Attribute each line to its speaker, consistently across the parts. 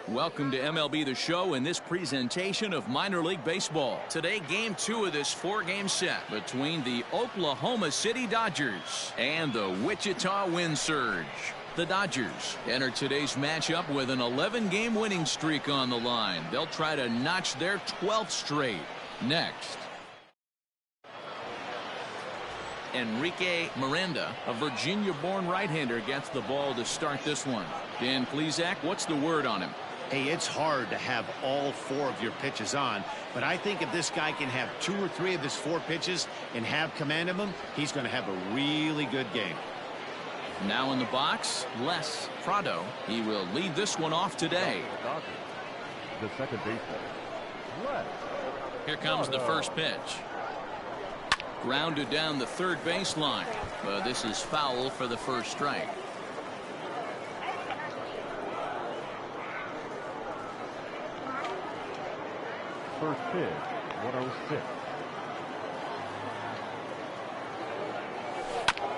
Speaker 1: Welcome to MLB The Show in this presentation of minor league baseball. Today, game 2 of this 4-game set between the Oklahoma City Dodgers and the Wichita Wind Surge. The Dodgers enter today's matchup with an 11-game winning streak on the line. They'll try to notch their 12th straight. Next, Enrique Miranda, a Virginia-born right-hander, gets the ball to start this one. Dan Plesac, what's the word on him?
Speaker 2: Hey, it's hard to have all 4 of your pitches on, but I think if this guy can have 2 or 3 of his 4 pitches and have command of them, he's going to have a really good game.
Speaker 1: Now in the box, Les Prado. He will lead this one off today.
Speaker 3: The second baseman, Les.
Speaker 1: Here comes the first pitch. Grounded down the third baseline, but this is foul for the first strike.
Speaker 3: First pitch, 106.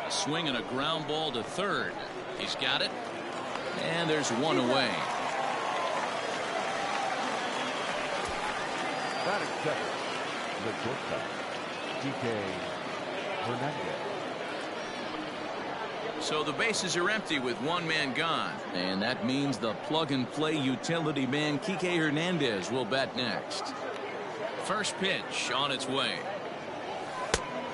Speaker 1: Swing and a ground ball to third. He's got it. And there's one away.
Speaker 3: Batting second, the shortstop, Hernandez.
Speaker 1: So the bases are empty with one man gone. And that means the plug-and-play utility man Kike Hernandez will bat next. First pitch on its way.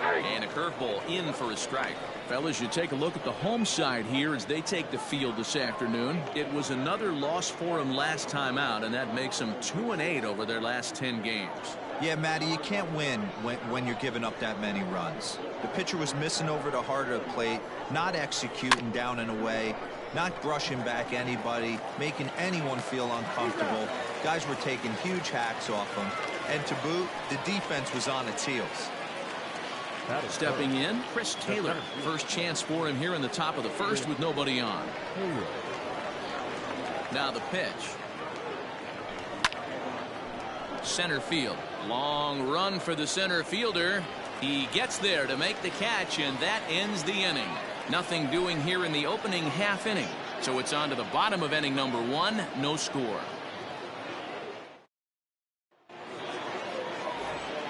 Speaker 1: And a curveball in for a strike. Fellas, you take a look at the home side here as they take the field this afternoon. It was another loss for them last time out, and that makes them 2-8 over their last 10 games.
Speaker 4: Yeah, Matty, you can't win when you're giving up that many runs. The pitcher was missing over the heart of the plate, not executing down and away, not brushing back anybody, making anyone feel uncomfortable. Guys were taking huge hacks off them. And to boot, the defense was on its heels.
Speaker 1: Stepping in, Chris Taylor. First chance for him here in the top of the first with nobody on. Now the pitch. Center field. Long run for the center fielder. He gets there to make the catch, and that ends the inning. Nothing doing here in the opening half inning. So it's on to the bottom of inning number 1. No score.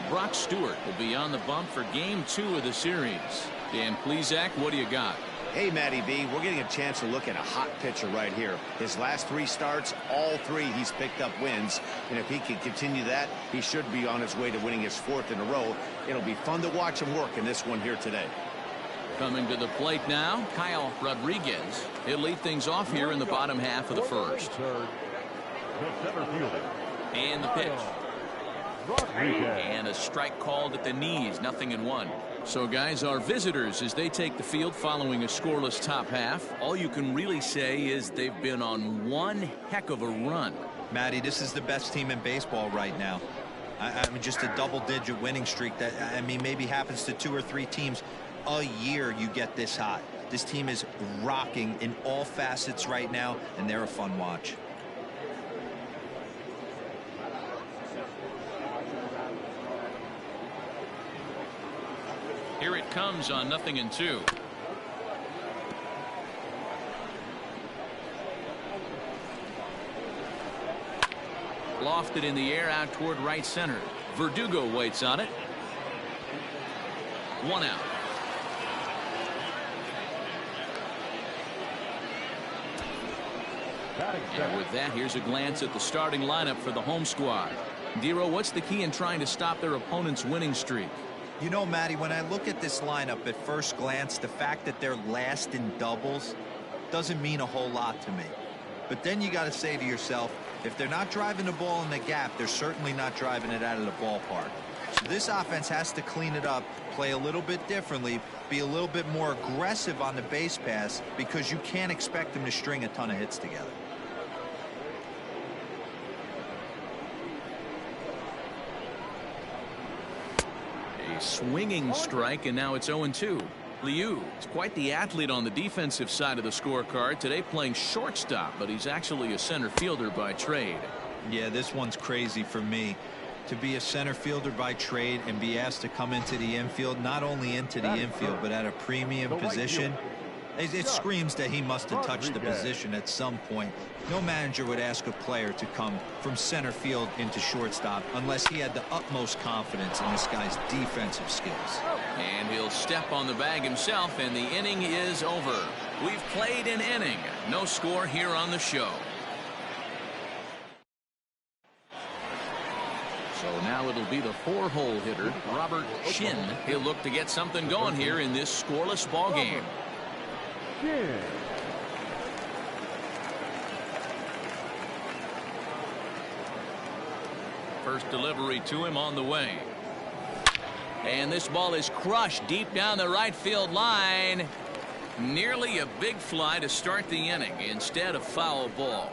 Speaker 1: Brock Stewart will be on the bump for game 2 of the series. Dan Plesac, what do you got?
Speaker 2: Hey, Matty B, we're getting a chance to look at a hot pitcher right here. His last 3 starts, all 3 he's picked up wins. And if he can continue that, he should be on his way to winning his 4th in a row. It'll be fun to watch him work in this one here today.
Speaker 1: Coming to the plate now, Kyle Rodriguez. He'll lead things off here in the bottom half of the first. And the pitch. And a strike called at the knees, 0-1. So guys, our visitors, as they take the field following a scoreless top half, all you can really say is they've been on one heck of a run.
Speaker 4: Matty, this is the best team in baseball right now. I mean, just a double-digit winning streak that, I mean, maybe happens to 2 or 3 teams a year. You get this hot. This team is rocking in all facets right now, and they're a fun watch.
Speaker 1: Here it comes on 0-2. Lofted in the air out toward right center. Verdugo waits on it. 1 out. And with that, here's a glance at the starting lineup for the home squad. Dero, what's the key in trying to stop their opponent's winning streak?
Speaker 4: You know, Matty, when I look at this lineup at first glance, the fact that they're last in doubles doesn't mean a whole lot to me. But then you got to say to yourself, if they're not driving the ball in the gap, they're certainly not driving it out of the ballpark. So this offense has to clean it up, play a little bit differently, be a little bit more aggressive on the base pass, because you can't expect them to string a ton of hits together.
Speaker 1: A swinging strike, and now it's 0-2. Liu is quite the athlete on the defensive side of the scorecard today, playing shortstop, but he's actually a center fielder by trade.
Speaker 4: Yeah, this one's crazy for me. To be a center fielder by trade and be asked to come into the infield, not only into the infield, but at a premium position, It screams that he must have touched the position at some point. No manager would ask a player to come from center field into shortstop unless he had the utmost confidence in this guy's defensive skills.
Speaker 1: And he'll step on the bag himself, and the inning is over. We've played an inning. No score here on the show. So now it'll be the 4-hole hitter, Robert Shin. He'll look to get something going here in this scoreless ball game. First delivery to him on the way. And this ball is crushed deep down the right field line. Nearly a big fly to start the inning instead of foul ball.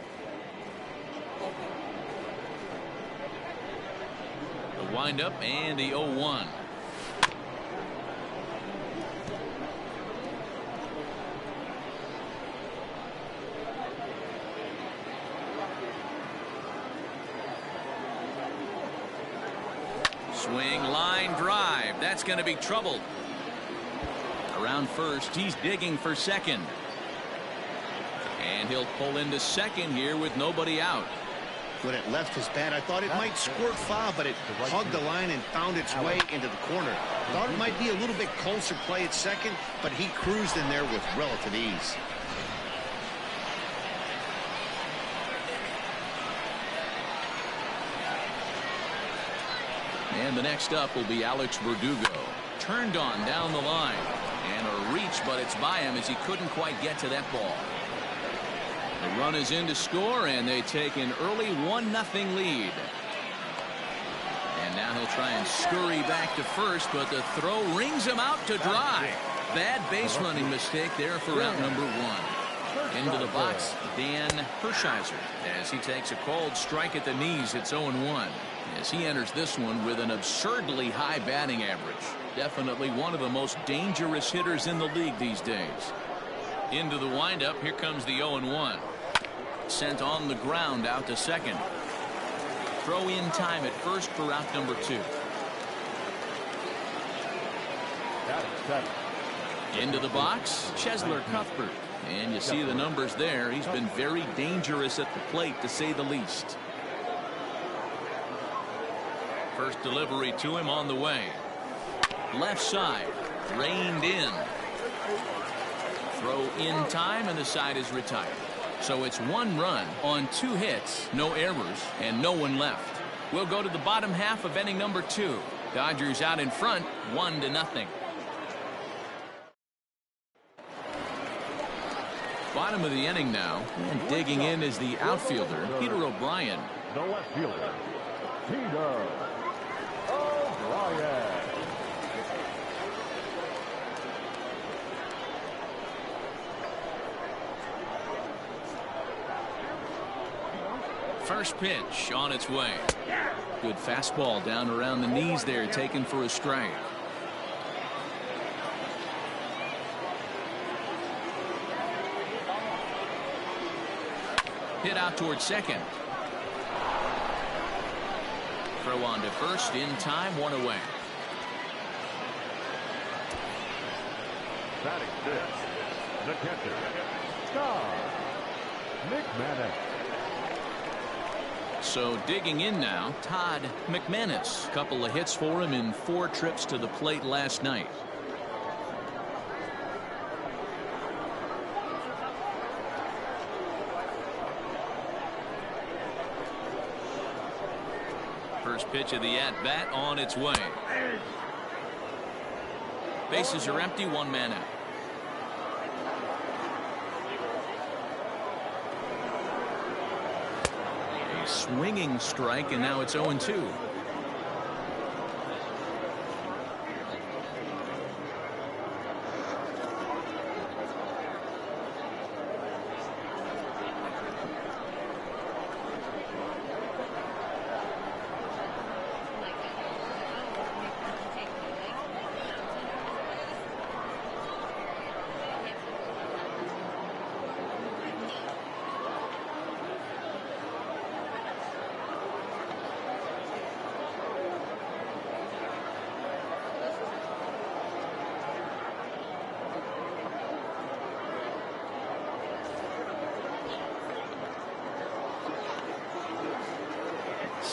Speaker 1: The windup and the 0-1. Swing, line drive. That's going to be trouble. Around first, he's digging for second. And he'll pull into second here with nobody out.
Speaker 2: When it left his bat, I thought it might squirt foul, but it hugged the line and found its way into the corner. Thought it might be a little bit closer play at second, but he cruised in there with relative ease.
Speaker 1: And the next up will be Alex Verdugo. Turned on down the line. And a reach, but it's by him as he couldn't quite get to that ball. The run is in to score, and they take an early 1-0 lead. And now he'll try and scurry back to first, but the throw rings him out to dry. Bad base running mistake there for out number 1. Into the box, Dan Hershiser, as he takes a cold strike at the knees. It's 0-1. As he enters this one with an absurdly high batting average. Definitely one of the most dangerous hitters in the league these days. Into the windup, here comes the 0-1. Sent on the ground out to second. Throw in time at first for out number 2. Into the box, Chesler Cuthbert. And you see the numbers there. He's been very dangerous at the plate, to say the least. First delivery to him on the way. Left side, reined in. Throw in time, and the side is retired. So it's 1 run on 2 hits, no errors, and no one left. We'll go to the bottom half of inning number 2. Dodgers out in front, 1-0. Bottom of the inning now, and digging in is the outfielder, Peter O'Brien.
Speaker 3: The left fielder, Peter O'Brien.
Speaker 1: First pitch on its way. Good fastball down around the knees there, taken for a strike. Hit out towards second. Throw on to first in time, 1 away.
Speaker 3: Batting fifth, the catcher, McManus.
Speaker 1: So digging in now, Todd McManus. Couple of hits for him in 4 trips to the plate last night. First pitch of the at-bat on its way. Bases are empty, 1 man out. A swinging strike, and now it's 0-2.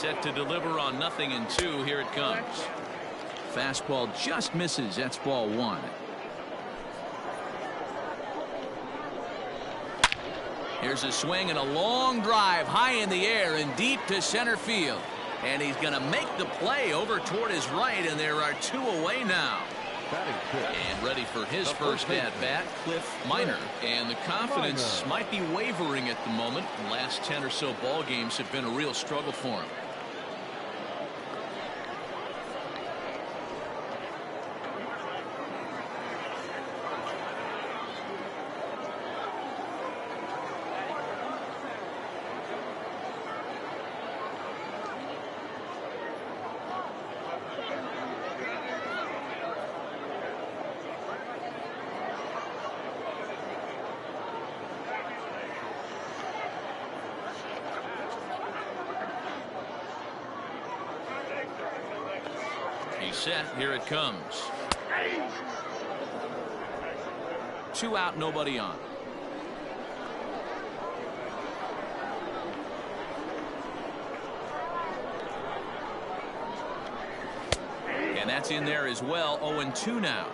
Speaker 1: set to deliver on 0-2. Here it comes. Fastball just misses. That's ball 1. Here's a swing and a long drive high in the air and deep to center field. And he's going to make the play over toward his right, and there are 2 away now. And ready for his first at-bat, Cliff Minor. And the confidence might be wavering at the moment. The last 10 or so ball games have been a real struggle for him. Set. Here it comes. 2 out, nobody on. And that's in there as well. 0-2 now.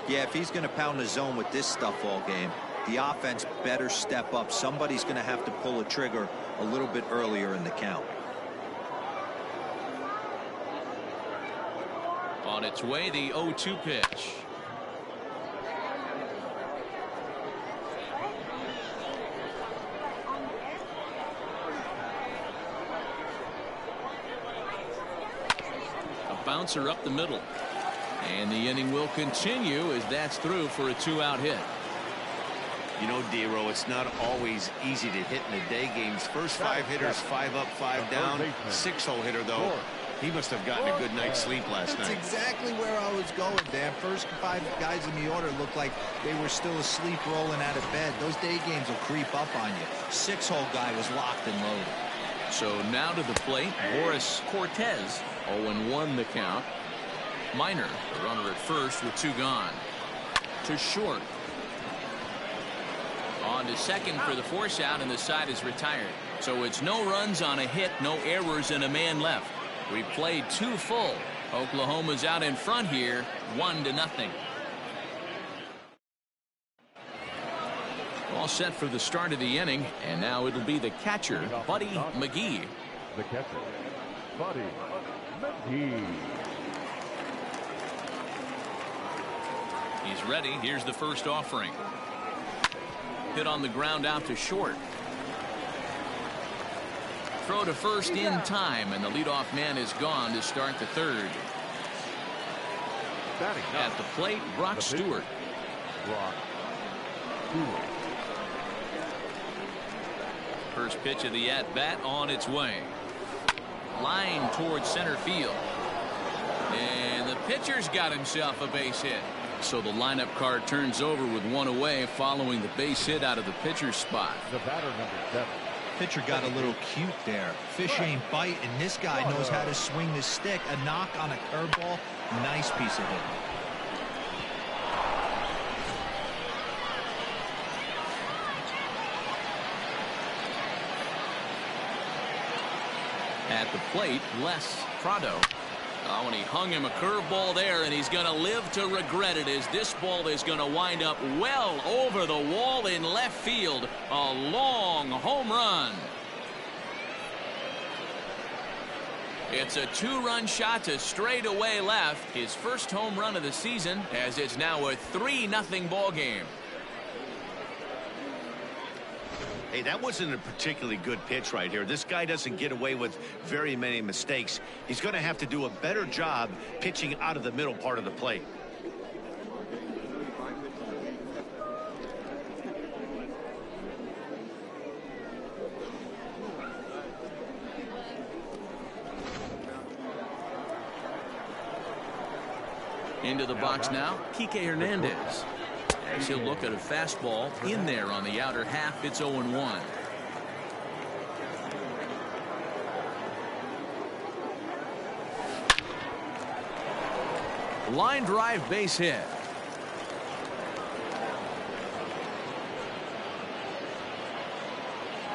Speaker 4: Yeah, if he's going to pound the zone with this stuff all game, the offense better step up. Somebody's going to have to pull a trigger a little bit earlier in the count.
Speaker 1: On its way, the 0-2 pitch. A bouncer up the middle. And the inning will continue as that's through for a 2-out hit.
Speaker 2: You know, D-Row, it's not always easy to hit in the day games. First 5 hitters, 5 up, 5 down. 6-hole hitter, though. He must have gotten a good night's sleep last night.
Speaker 4: That's exactly where I was going, Dan. First 5 guys in the order looked like they were still asleep rolling out of bed. Those day games will creep up on you. 6-hole guy was locked and loaded.
Speaker 1: So now to the plate, Boris Cortez. 0-1 the count. Minor, the runner at first with 2 gone. To short. On to second for the force out, and the side is retired. So it's no runs on a hit, no errors, and a man left. We played 2 full. Oklahoma's out in front here, 1-0. All set for the start of the inning, and now it'll be the catcher, Buddy McGee.
Speaker 3: The catcher, Buddy McGee.
Speaker 1: He's ready. Here's the first offering. Hit on the ground out to short. Throw to first in time, and the leadoff man is gone to start the 3rd. At the plate, Brock Stewart. First pitch of the at-bat on its way. Line towards center field. And the pitcher's got himself a base hit. So the lineup card turns over with 1 away following the base hit out of the pitcher's spot.
Speaker 3: The batter, number 7.
Speaker 4: Pitcher got a little cute there. Fish ain't bite, and this guy knows how to swing the stick. A knock on a curveball. Nice piece of hitting.
Speaker 1: At the plate, Les Prado. Oh, and he hung him a curveball there, and he's going to live to regret it as this ball is going to wind up well over the wall in left field. A long home run. It's a 2-run shot to straightaway left. His first home run of the season, as it's now a 3-0 ball game.
Speaker 2: Hey, that wasn't a particularly good pitch right here. This guy doesn't get away with very many mistakes. He's going to have to do a better job pitching out of the middle part of the plate.
Speaker 1: Into the box now, Kike Hernandez. As he'll look at a fastball in there on the outer half. It's 0-1. Line drive base hit.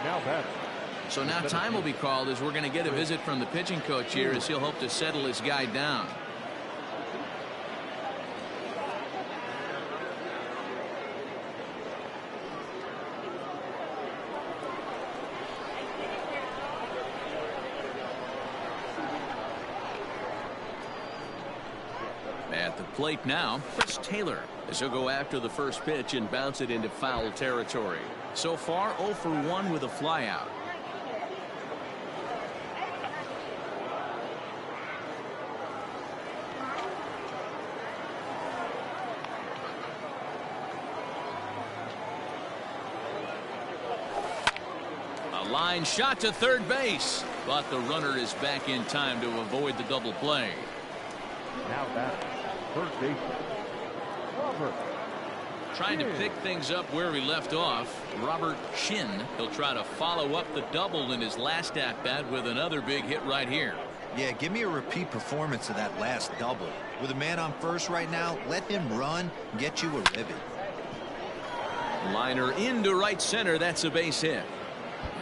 Speaker 3: Now batter,
Speaker 1: So now time will be called as we're going to get a visit from the pitching coach here as he'll hope to settle his guy down. At the plate now, Chris Taylor, as he'll go after the first pitch and bounce it into foul territory. So far 0 for 1 with a flyout. A line shot to third base, but the runner is back in time to avoid the double play.
Speaker 3: Now that first baseman, Robert.
Speaker 1: Trying to pick things up where he left off. Robert Shin. He'll try to follow up the double in his last at bat with another big hit right here.
Speaker 4: Yeah, give me a repeat performance of that last double. With a man on first right now, let him run and get you a ribbon.
Speaker 1: Liner into right center. That's a base hit.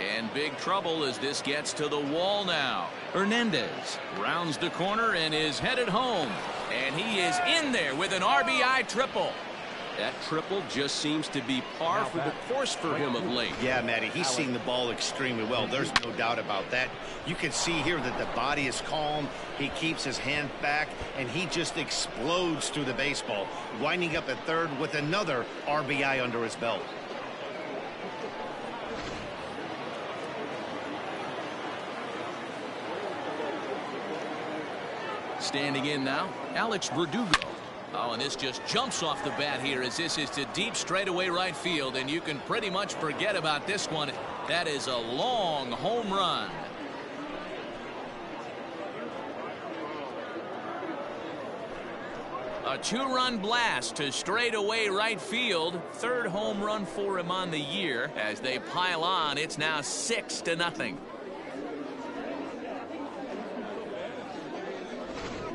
Speaker 1: And big trouble as this gets to the wall now. Hernandez rounds the corner and is headed home. And he is in there with an RBI triple. That triple just seems to be par for the course for him of late.
Speaker 2: Yeah, Matty, he's seeing the ball extremely well. There's no doubt about that. You can see here that the body is calm. He keeps his hand back, and he just explodes through the baseball, winding up at third with another RBI under his belt.
Speaker 1: Standing in now, Alex Verdugo. Oh, and this just jumps off the bat here as this is to deep straightaway right field, and you can pretty much forget about this one. That is a long home run. A two-run blast to straightaway right field. Third home run for him on the year. As they pile on, it's now 6-0.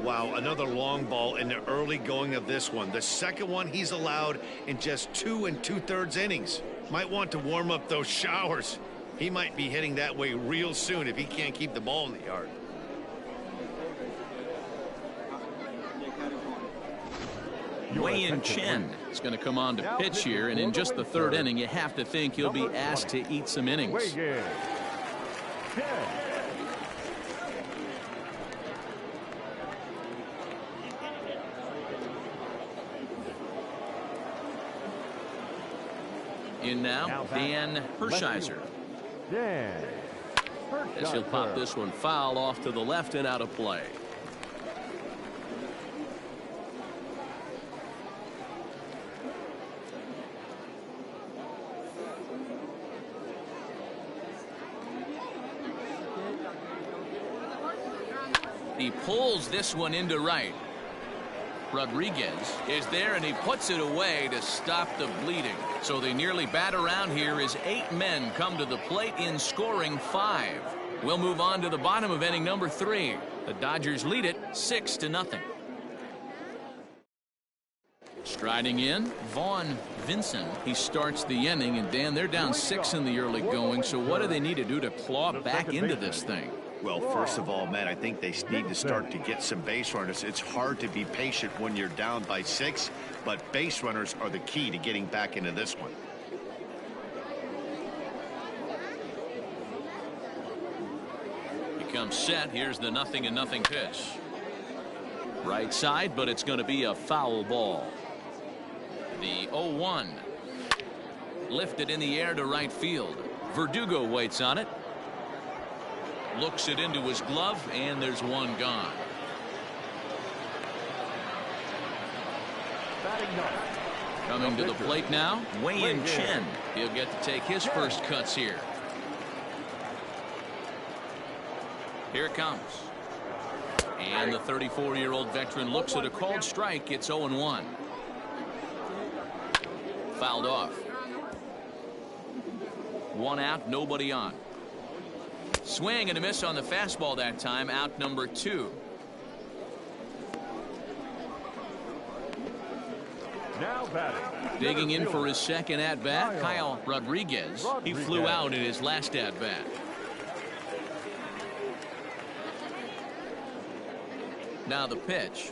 Speaker 2: Wow, another long ball in the early going of this one. The second one he's allowed in just 2 2/3 innings. Might want to warm up those showers. He might be heading that way real soon if he can't keep the ball in the yard.
Speaker 1: Wei Chen is going to come on to pitch here, and in just the third inning, you have to think he'll be asked to eat some innings. In now, Dan Hershiser. As he'll pop this one foul off to the left and out of play. He pulls this one into right. Rodriguez is there, and he puts it away to stop the bleeding. So they nearly bat around here as 8 men come to the plate in scoring 5. We'll move on to the bottom of inning number 3. The Dodgers lead it 6-0. Striding in, Vaughn Vincent. He starts the inning, and Dan, they're down 6 in the early going. So what do they need to do to claw back into this thing?
Speaker 2: Well, first of all, Matt, I think they need to start to get some base runners. It's hard to be patient when you're down by 6, but base runners are the key to getting back into this one.
Speaker 1: Becomes set. Here's the 0-0 pitch. Right side, but it's going to be a foul ball. The 0-1. Lifted in the air to right field. Verdugo waits on it. Looks it into his glove, and there's one gone. Coming to the plate now, Wei Chen. He'll get to take his first cuts here. Here it comes. And the 34-year-old veteran looks at a called strike. It's 0-1. Fouled off. 1 out, nobody on. Swing and a miss on the fastball that time. Out number 2.
Speaker 3: Now batting.
Speaker 1: Digging in for his second at bat, Kyle Rodriguez. He flew out in his last at bat. Now the pitch.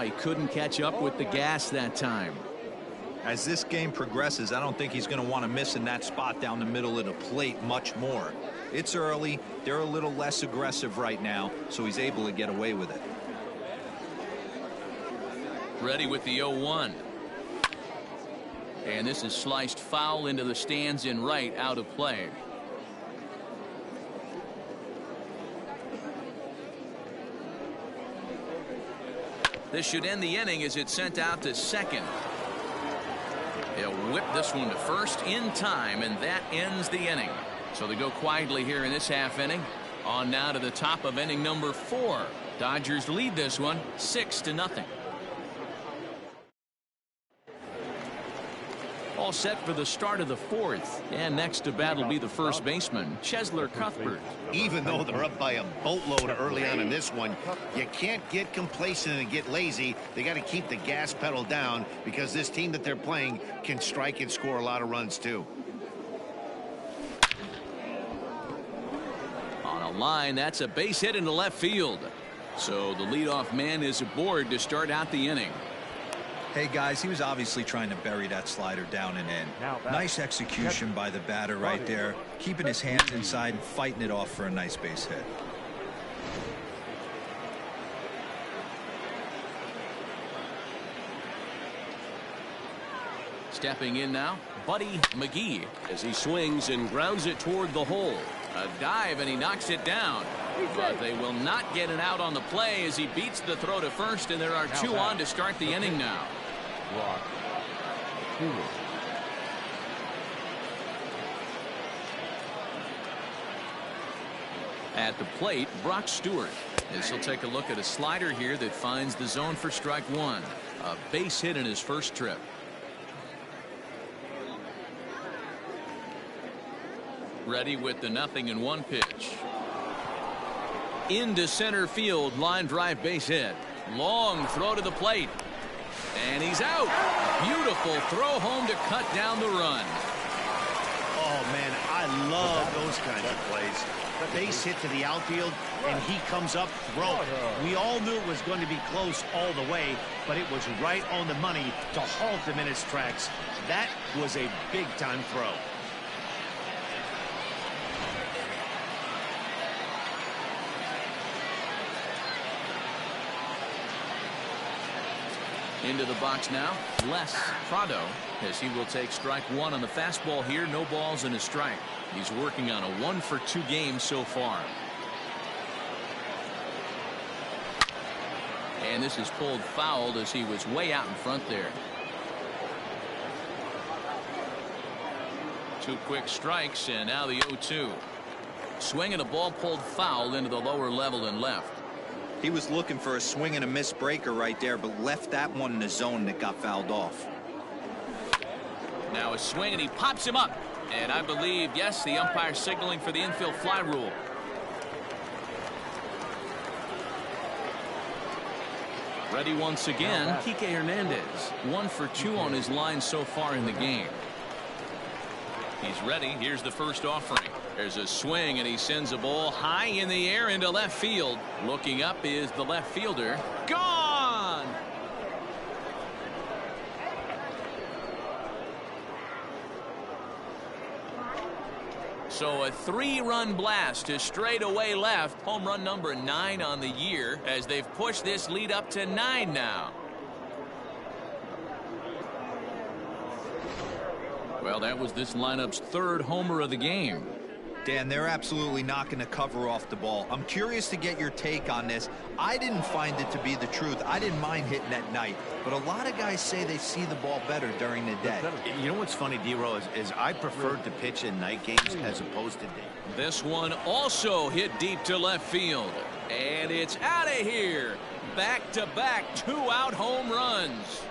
Speaker 1: He couldn't catch up with the gas that time.
Speaker 4: As this game progresses, I don't think he's going to want to miss in that spot down the middle of the plate much more. It's early. They're a little less aggressive right now, so he's able to get away with it.
Speaker 1: Ready with the 0-1. And this is sliced foul into the stands in right, out of play. This should end the inning as it's sent out to second. He'll whip this one to first in time, and that ends the inning. So they go quietly here in this half inning. On now to the top of inning number 4. Dodgers lead this one 6-0. All set for the start of the 4th. And next to bat will be the first baseman, Chesler Cuthbert.
Speaker 2: Even though they're up by a boatload early on in this one, you can't get complacent and get lazy. They got to keep the gas pedal down because this team that they're playing can strike and score a lot of runs too.
Speaker 1: On a line, that's a base hit into left field. So the leadoff man is aboard to start out the inning.
Speaker 4: Hey guys, he was obviously trying to bury that slider down and in. Nice execution by the batter right there, keeping his hands inside and fighting it off for a nice base hit.
Speaker 1: Stepping in now, Buddy McGee, as he swings and grounds it toward the hole. A dive, and he knocks it down. But they will not get an out on the play as he beats the throw to first, and there are 2 on to start the inning now. At the plate, Brock Stewart. As he'll take a look at a slider here that finds the zone for strike 1. A base hit in his first trip. Ready with the 0-1 pitch. Into center field, line drive base hit. Long throw to the plate. And he's out. Beautiful throw home to cut down the run.
Speaker 2: Oh, man, I love those kinds of plays. The base hit to the outfield, and he comes up throwing. We all knew it was going to be close all the way, but it was right on the money to halt him in its tracks. That was a big-time throw.
Speaker 1: Into the box now, Les Prado, as he will take strike 1 on the fastball here. No balls and a strike. He's working on a 1-for-2 game so far. And this is pulled foul as he was way out in front there. 2 quick strikes, and now the 0-2. Swing and a ball pulled foul into the lower level and left.
Speaker 4: He was looking for a swing and a miss breaker right there, but left that one in the zone that got fouled off.
Speaker 1: Now a swing, and he pops him up. And I believe, yes, the umpire signaling for the infield fly rule. Ready once again, Kike Hernandez. 1-for-2 on his line so far in the game. He's ready. Here's the first offering. There's a swing, and he sends a ball high in the air into left field. Looking up is the left fielder. Gone! So a 3-run blast to straightaway left. Home run number 9 on the year as they've pushed this lead up to 9 now. Well, that was this lineup's 3rd homer of the game.
Speaker 4: Dan, they're absolutely knocking the cover off the ball. I'm curious to get your take on this. I didn't find it to be the truth. I didn't mind hitting at night, but a lot of guys say they see the ball better during the day.
Speaker 2: You know what's funny, D-Row, is I preferred to pitch in night games as opposed to day.
Speaker 1: This one also hit deep to left field, and it's out of here. Back-to-back 2-out home runs.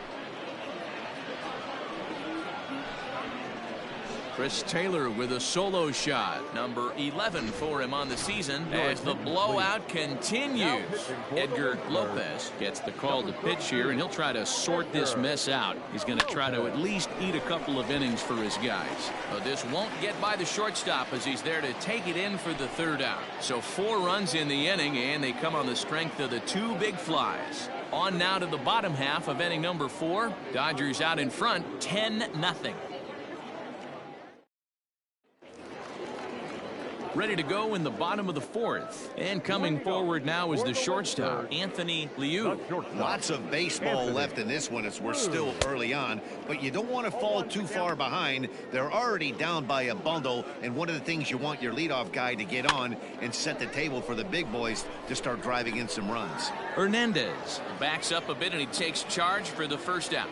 Speaker 1: Chris Taylor with a solo shot, number 11 for him on the season, as the blowout continues. Edgar Lopez gets the call to pitch here, and he'll try to sort this mess out. He's going to try to at least eat a couple of innings for his guys. But this won't get by the shortstop as he's there to take it in for the third out. So 4 runs in the inning, and they come on the strength of the 2 big flies. On now to the bottom half of inning number 4. Dodgers out in front, 10-0. Ready to go in the bottom of the 4th. And coming forward now is the shortstop, Anthony Liu.
Speaker 2: Lots of baseball left in this one as we're still early on, but you don't want to fall too far behind. They're already down by a bundle, and one of the things you want your leadoff guy to get on and set the table for the big boys to start driving in some runs.
Speaker 1: Hernandez backs up a bit, and he takes charge for the first out.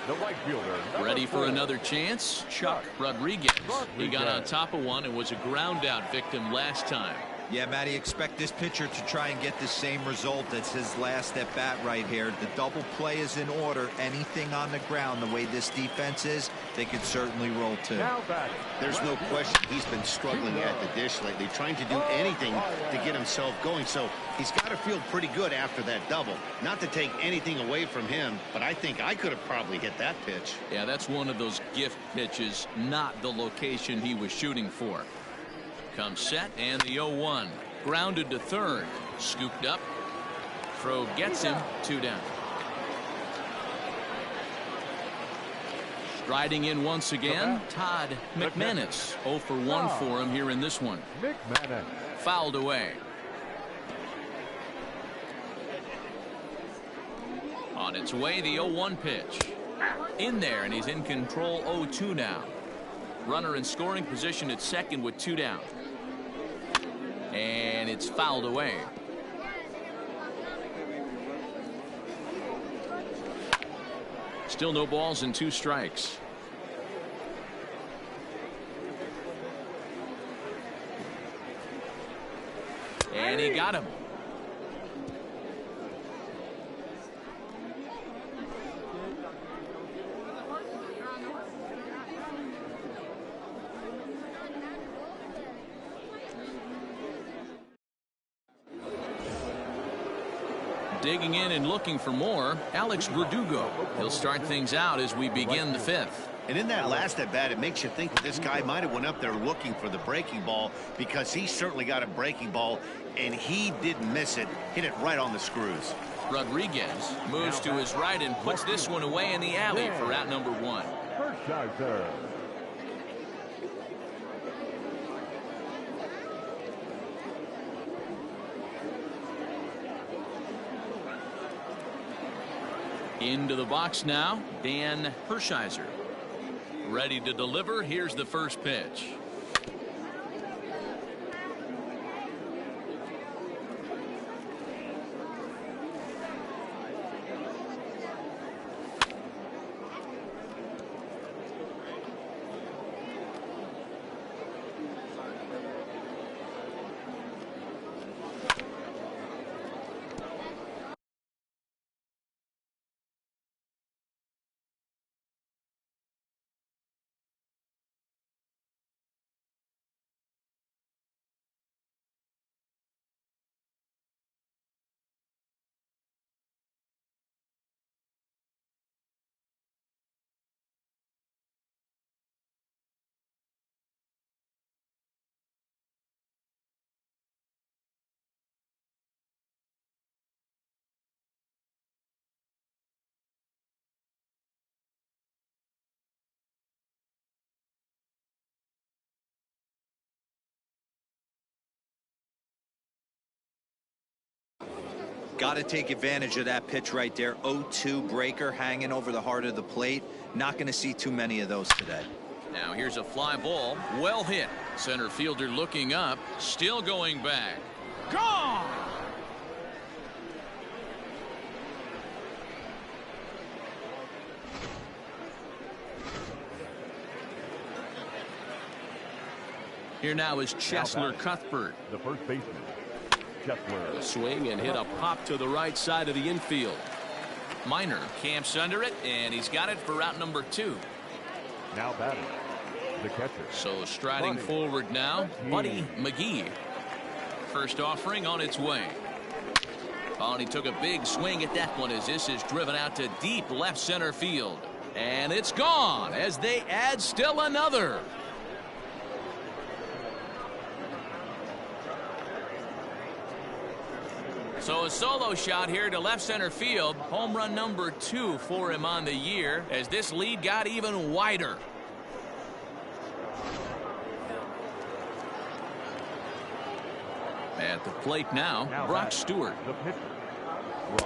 Speaker 3: The right fielder,
Speaker 1: ready for another chance, Chuck Rodriguez. He got on top of one and was a ground out victim last time.
Speaker 4: Yeah, Matty, expect this pitcher to try and get the same result as his last at bat right here. The double play is in order. Anything on the ground, the way this defense is, they could certainly roll too.
Speaker 2: There's no question he's been struggling at the dish lately, trying to do anything to get himself going. So he's got to feel pretty good after that double. Not to take anything away from him, but I think I could have probably hit that pitch.
Speaker 1: Yeah, that's one of those gift pitches, not the location he was shooting for. Comes set, and the 0-1. Grounded to third. Scooped up. Throw gets him. 2 down. Striding in once again, Todd McManus. 0 for 1 for him here in this one. Fouled away. On its way, the 0-1 pitch. In there, and he's in control. 0-2 now. Runner in scoring position at second with 2 down. And it's fouled away. Still no balls and 2 strikes. And he got him. Digging in and looking for more, Alex Verdugo. He'll start things out as we begin the 5th.
Speaker 2: And in that last at bat, it makes you think that this guy might have went up there looking for the breaking ball, because he certainly got a breaking ball and he didn't miss it. Hit it right on the screws.
Speaker 1: Rodriguez moves to his right and puts this one away in the alley for out number 1. Into the box now, Dan Hershiser. Ready to deliver. Here's the first pitch.
Speaker 4: Got to take advantage of that pitch right there. 0-2 breaker hanging over the heart of the plate. Not going to see too many of those today.
Speaker 1: Now here's a fly ball. Well hit. Center fielder looking up. Still going back. Gone! Here now is Cheslor Cuthbert.
Speaker 3: The first baseman.
Speaker 1: A swing and hit a pop to the right side of the infield. Minor camps under it, and he's got it for out number 2.
Speaker 3: Now batting, the catcher.
Speaker 1: So striding forward now, Buddy McGee. First offering on its way. Oh, and he took a big swing at that one as this is driven out to deep left center field. And it's gone as they add still another. So a solo shot here to left center field. Home run number 2 for him on the year as this lead got even wider. At the plate now, Brock Stewart.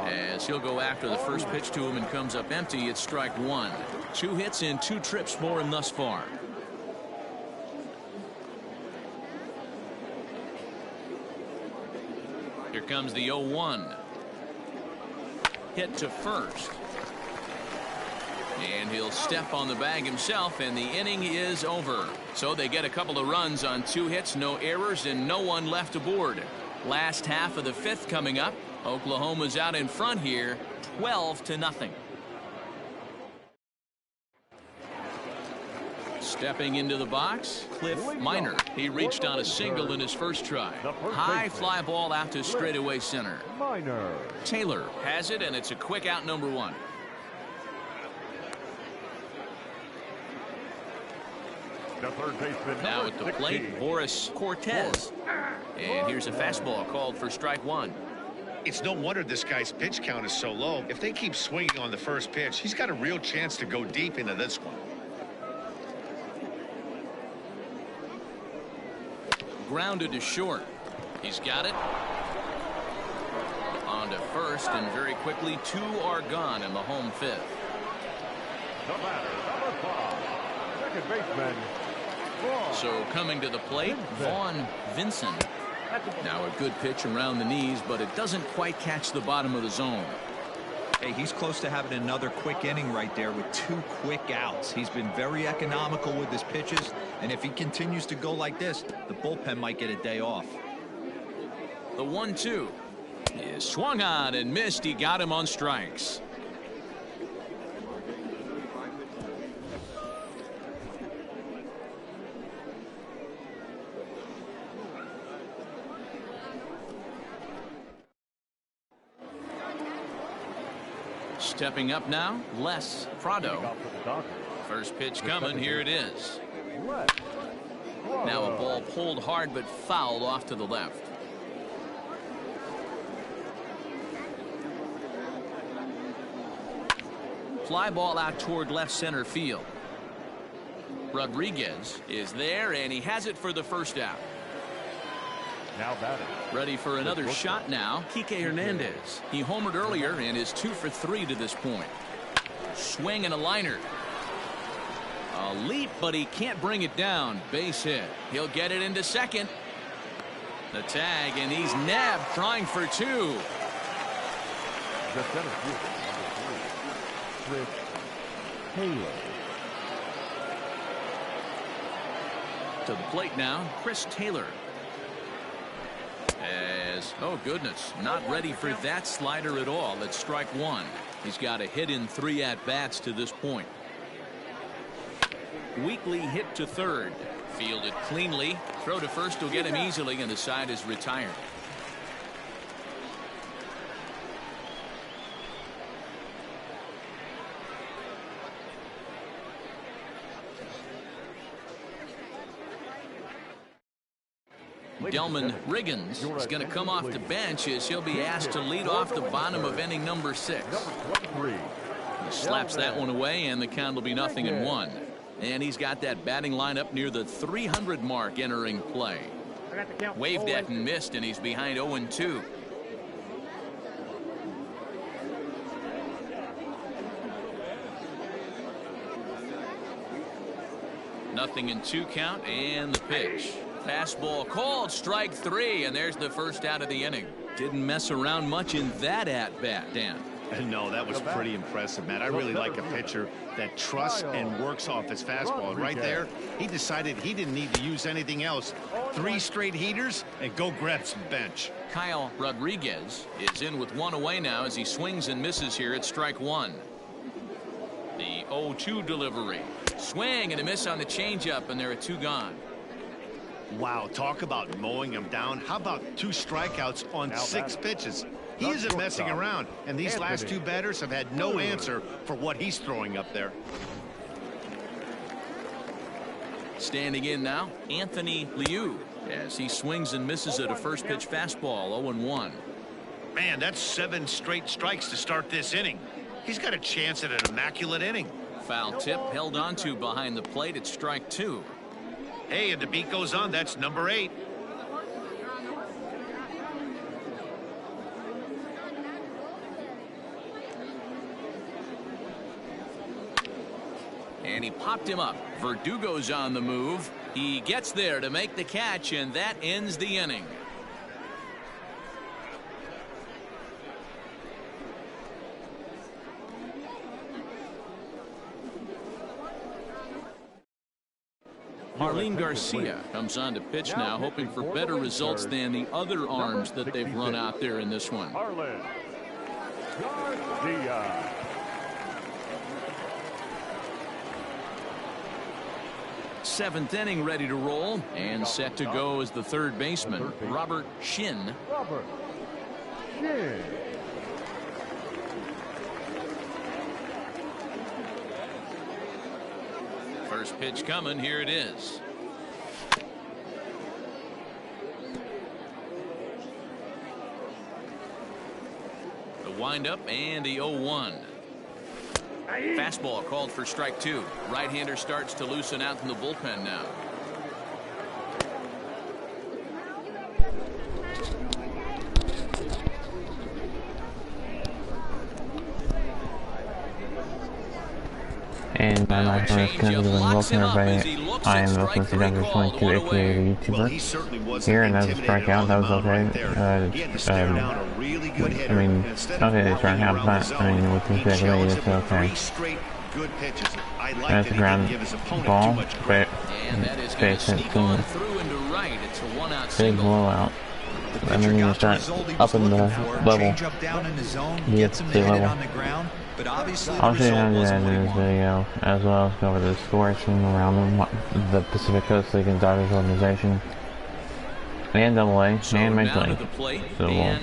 Speaker 1: As he'll go after the first pitch to him and comes up empty, it's strike 1. 2 hits in 2 trips for him thus far. Here comes the 0-1. Hit to first. And he'll step on the bag himself, and the inning is over. So they get a couple of runs on 2 hits, no errors, and no one left aboard. Last half of the 5th coming up. Oklahoma's out in front here, 12-0. Stepping into the box, Cliff Minor. He reached on a single in his first try. High fly ball out to straightaway center. Taylor has it, and it's a quick out, number 1. Now at the plate, Boris Cortez. And here's a fastball called for strike 1.
Speaker 2: It's no wonder this guy's pitch count is so low. If they keep swinging on the first pitch, he's got a real chance to go deep into this one.
Speaker 1: Grounded to short. He's got it. On to first, and very quickly 2 are gone in the home 5th.
Speaker 3: The batter, number 5, second baseman.
Speaker 1: So coming to the plate, Vaughn Vincent. Now a good pitch around the knees, but it doesn't quite catch the bottom of the zone.
Speaker 4: Hey, he's close to having another quick inning right there with 2 quick outs. He's been very economical with his pitches, and if he continues to go like this, the bullpen might get a day off.
Speaker 1: The 1-2 is swung on and missed. He got him on strikes. Stepping up now, Les Prado. First pitch coming. Here it is. Now a ball pulled hard but fouled off to the left. Fly ball out toward left center field. Rodriguez is there, and he has it for the first out.
Speaker 3: Now batting.
Speaker 1: Ready for another shot now, Kike Hernandez. He homered earlier and is 2 for 3 to this point. Swing and a liner. A leap, but he can't bring it down. Base hit. He'll get it into second. The tag, and he's nabbed trying for 2.
Speaker 3: The center fielder, number 3, Chris Taylor.
Speaker 1: To the plate now, Chris Taylor. As, oh goodness, not ready for that slider at all. It's strike 1. He's got a hit in 3 at-bats to this point. Weekly hit to third. Fielded cleanly. Throw to first will get him easily, and the side is retired. Delman Riggins is going to come off the bench as he'll be asked to lead off the bottom of inning number 6. He slaps that one away, and the count will be 0-1. And he's got that batting lineup near the 300 mark entering play. Waved at and missed, and he's behind 0-2. Nothing in 2 count, and the pitch. Fastball called, strike 3, and there's the first out of the inning. Didn't mess around much in that at-bat, Dan.
Speaker 2: No, that was pretty impressive, Matt. I really like a pitcher that trusts and works off his fastball. Right there, he decided he didn't need to use anything else. 3 straight heaters, and go grab some bench.
Speaker 1: Kyle Rodriguez is in with 1 away now as he swings and misses here at strike 1. The 0-2 delivery. Swing and a miss on the changeup, and there are 2 gone.
Speaker 2: Wow, talk about mowing him down. How about 2 strikeouts on 6 pitches? He isn't messing around, and these last 2 batters have had no answer for what he's throwing up there.
Speaker 1: Standing in now, Anthony Liu, as he swings and misses at a first pitch fastball, 0-1.
Speaker 2: Man, that's 7 straight strikes to start this inning. He's got a chance at an immaculate inning.
Speaker 1: Foul tip held onto behind the plate at strike 2.
Speaker 2: Hey, and the beat goes on. That's number 8.
Speaker 1: And he popped him up. Verdugo's on the move. He gets there to make the catch, and that ends the inning. Marlene Garcia comes on to pitch now, hoping for better results than the other arms that they've run out there in this one.
Speaker 3: Marlene Garcia.
Speaker 1: Seventh inning ready to roll, and set to go as the third baseman, Robert Shin.
Speaker 3: Robert Shin.
Speaker 1: First pitch coming, here it is. The windup and the 0-1. Fastball called for strike 2. Right-hander starts to loosen out from the bullpen now.
Speaker 5: And I'm not going to do welcome everybody. I am welcome to Denver 22, aka the YouTuber. Here, and that was a strikeout. That was okay. I mean, okay, they struck out, but I mean, with this big lead, it's okay. That's a ground ball, but base hit clean. Big blowout. And then you start up in the level. You get to the level. I'll show you how to do that in this video, as well as go over the score team around the Pacific Coast League and Dodgers organization, and AA, and Major League. So we'll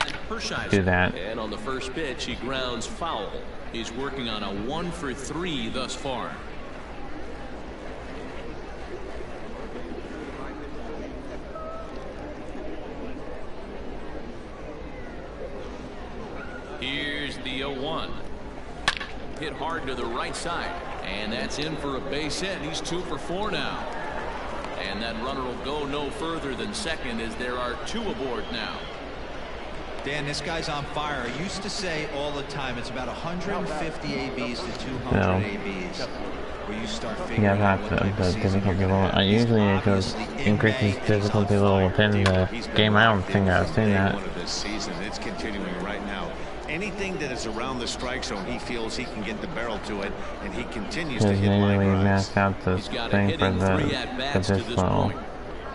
Speaker 5: do that.
Speaker 1: And on the first pitch, he grounds foul. He's working on a 1 for 3 thus far. Here's the 0-1. Hit hard to the right side, and that's in for a base hit. He's 2 for 4 now, and that runner will go no further than second, as there are 2 aboard now.
Speaker 4: Dan, this guy's on fire. I used to say all the time it's about 150 ABs to 200 ABs where you start figuring out what type of season
Speaker 5: difficulty
Speaker 4: you're
Speaker 5: level. Usually it goes increases difficulty level within the game. I don't think I've seen that.
Speaker 2: It's continuing right now. Anything that is around the strike zone, he feels he can get the barrel to it, and he continues to hit line drives.
Speaker 5: Maxed out the thing for this level.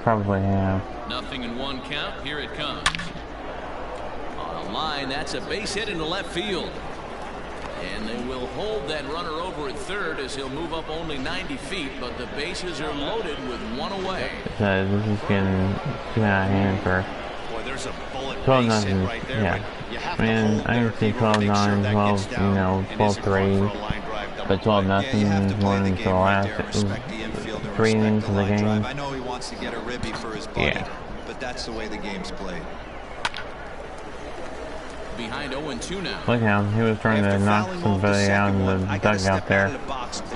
Speaker 5: Probably have.
Speaker 1: Nothing in 1 count. Here it comes. On a line, that's a base hit into left field. And they will hold that runner over at third as he'll move up only 90 feet, but the bases are loaded with 1 away.
Speaker 5: This is getting too out of hand for 12-0. Right there, yeah. I mean, I can see 12-9, 12, you know, 12-3, but 12-0 is one until the last 3 innings of the game.
Speaker 4: I know he wants to get a ribby for his buddy, but that's the way the game's played.
Speaker 1: Behind 0-2 now.
Speaker 5: Look at him, he was trying to knock somebody out in the dugout there.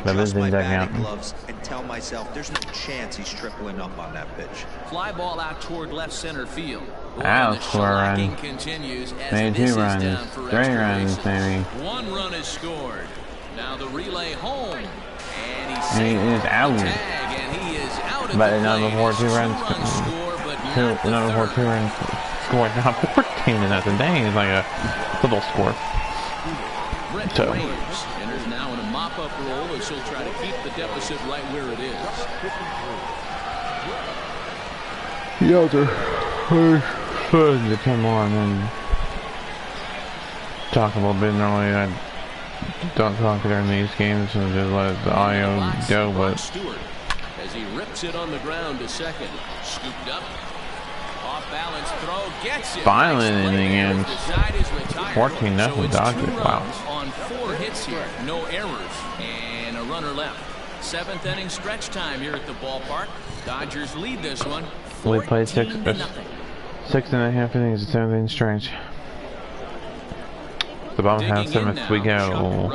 Speaker 5: The visiting dugout.
Speaker 4: And tell myself there's no chance he's tripling up on that pitch.
Speaker 1: Fly ball out toward left center field.
Speaker 5: I'll score a run. Maybe 2 runs. 3 runs, maybe.
Speaker 1: 1 run is scored. Now the relay home.
Speaker 5: And he is out. But another before 2 runs. Another before 2 runs scored. Now 14 and that's a dang. It's like a little score. So.
Speaker 1: Enters now in a mop-up role as he'll try to keep the deficit right where it is.
Speaker 5: Yelder. The 10 more and then talk a little bit. Normally I'd don't talk during these games and just let the audio go, but
Speaker 1: as he rips it on the ground to second, scooped up, off balance throw, gets it.
Speaker 5: Finally in the end, 14-0
Speaker 1: so
Speaker 5: Dodgers. Wow.
Speaker 1: On 4 hits here, no errors, and a runner left. 7th inning stretch time here at the ballpark. Dodgers lead this one.
Speaker 5: We played 6.5 innings of 7th inning stretch. The bottom half 7th we go.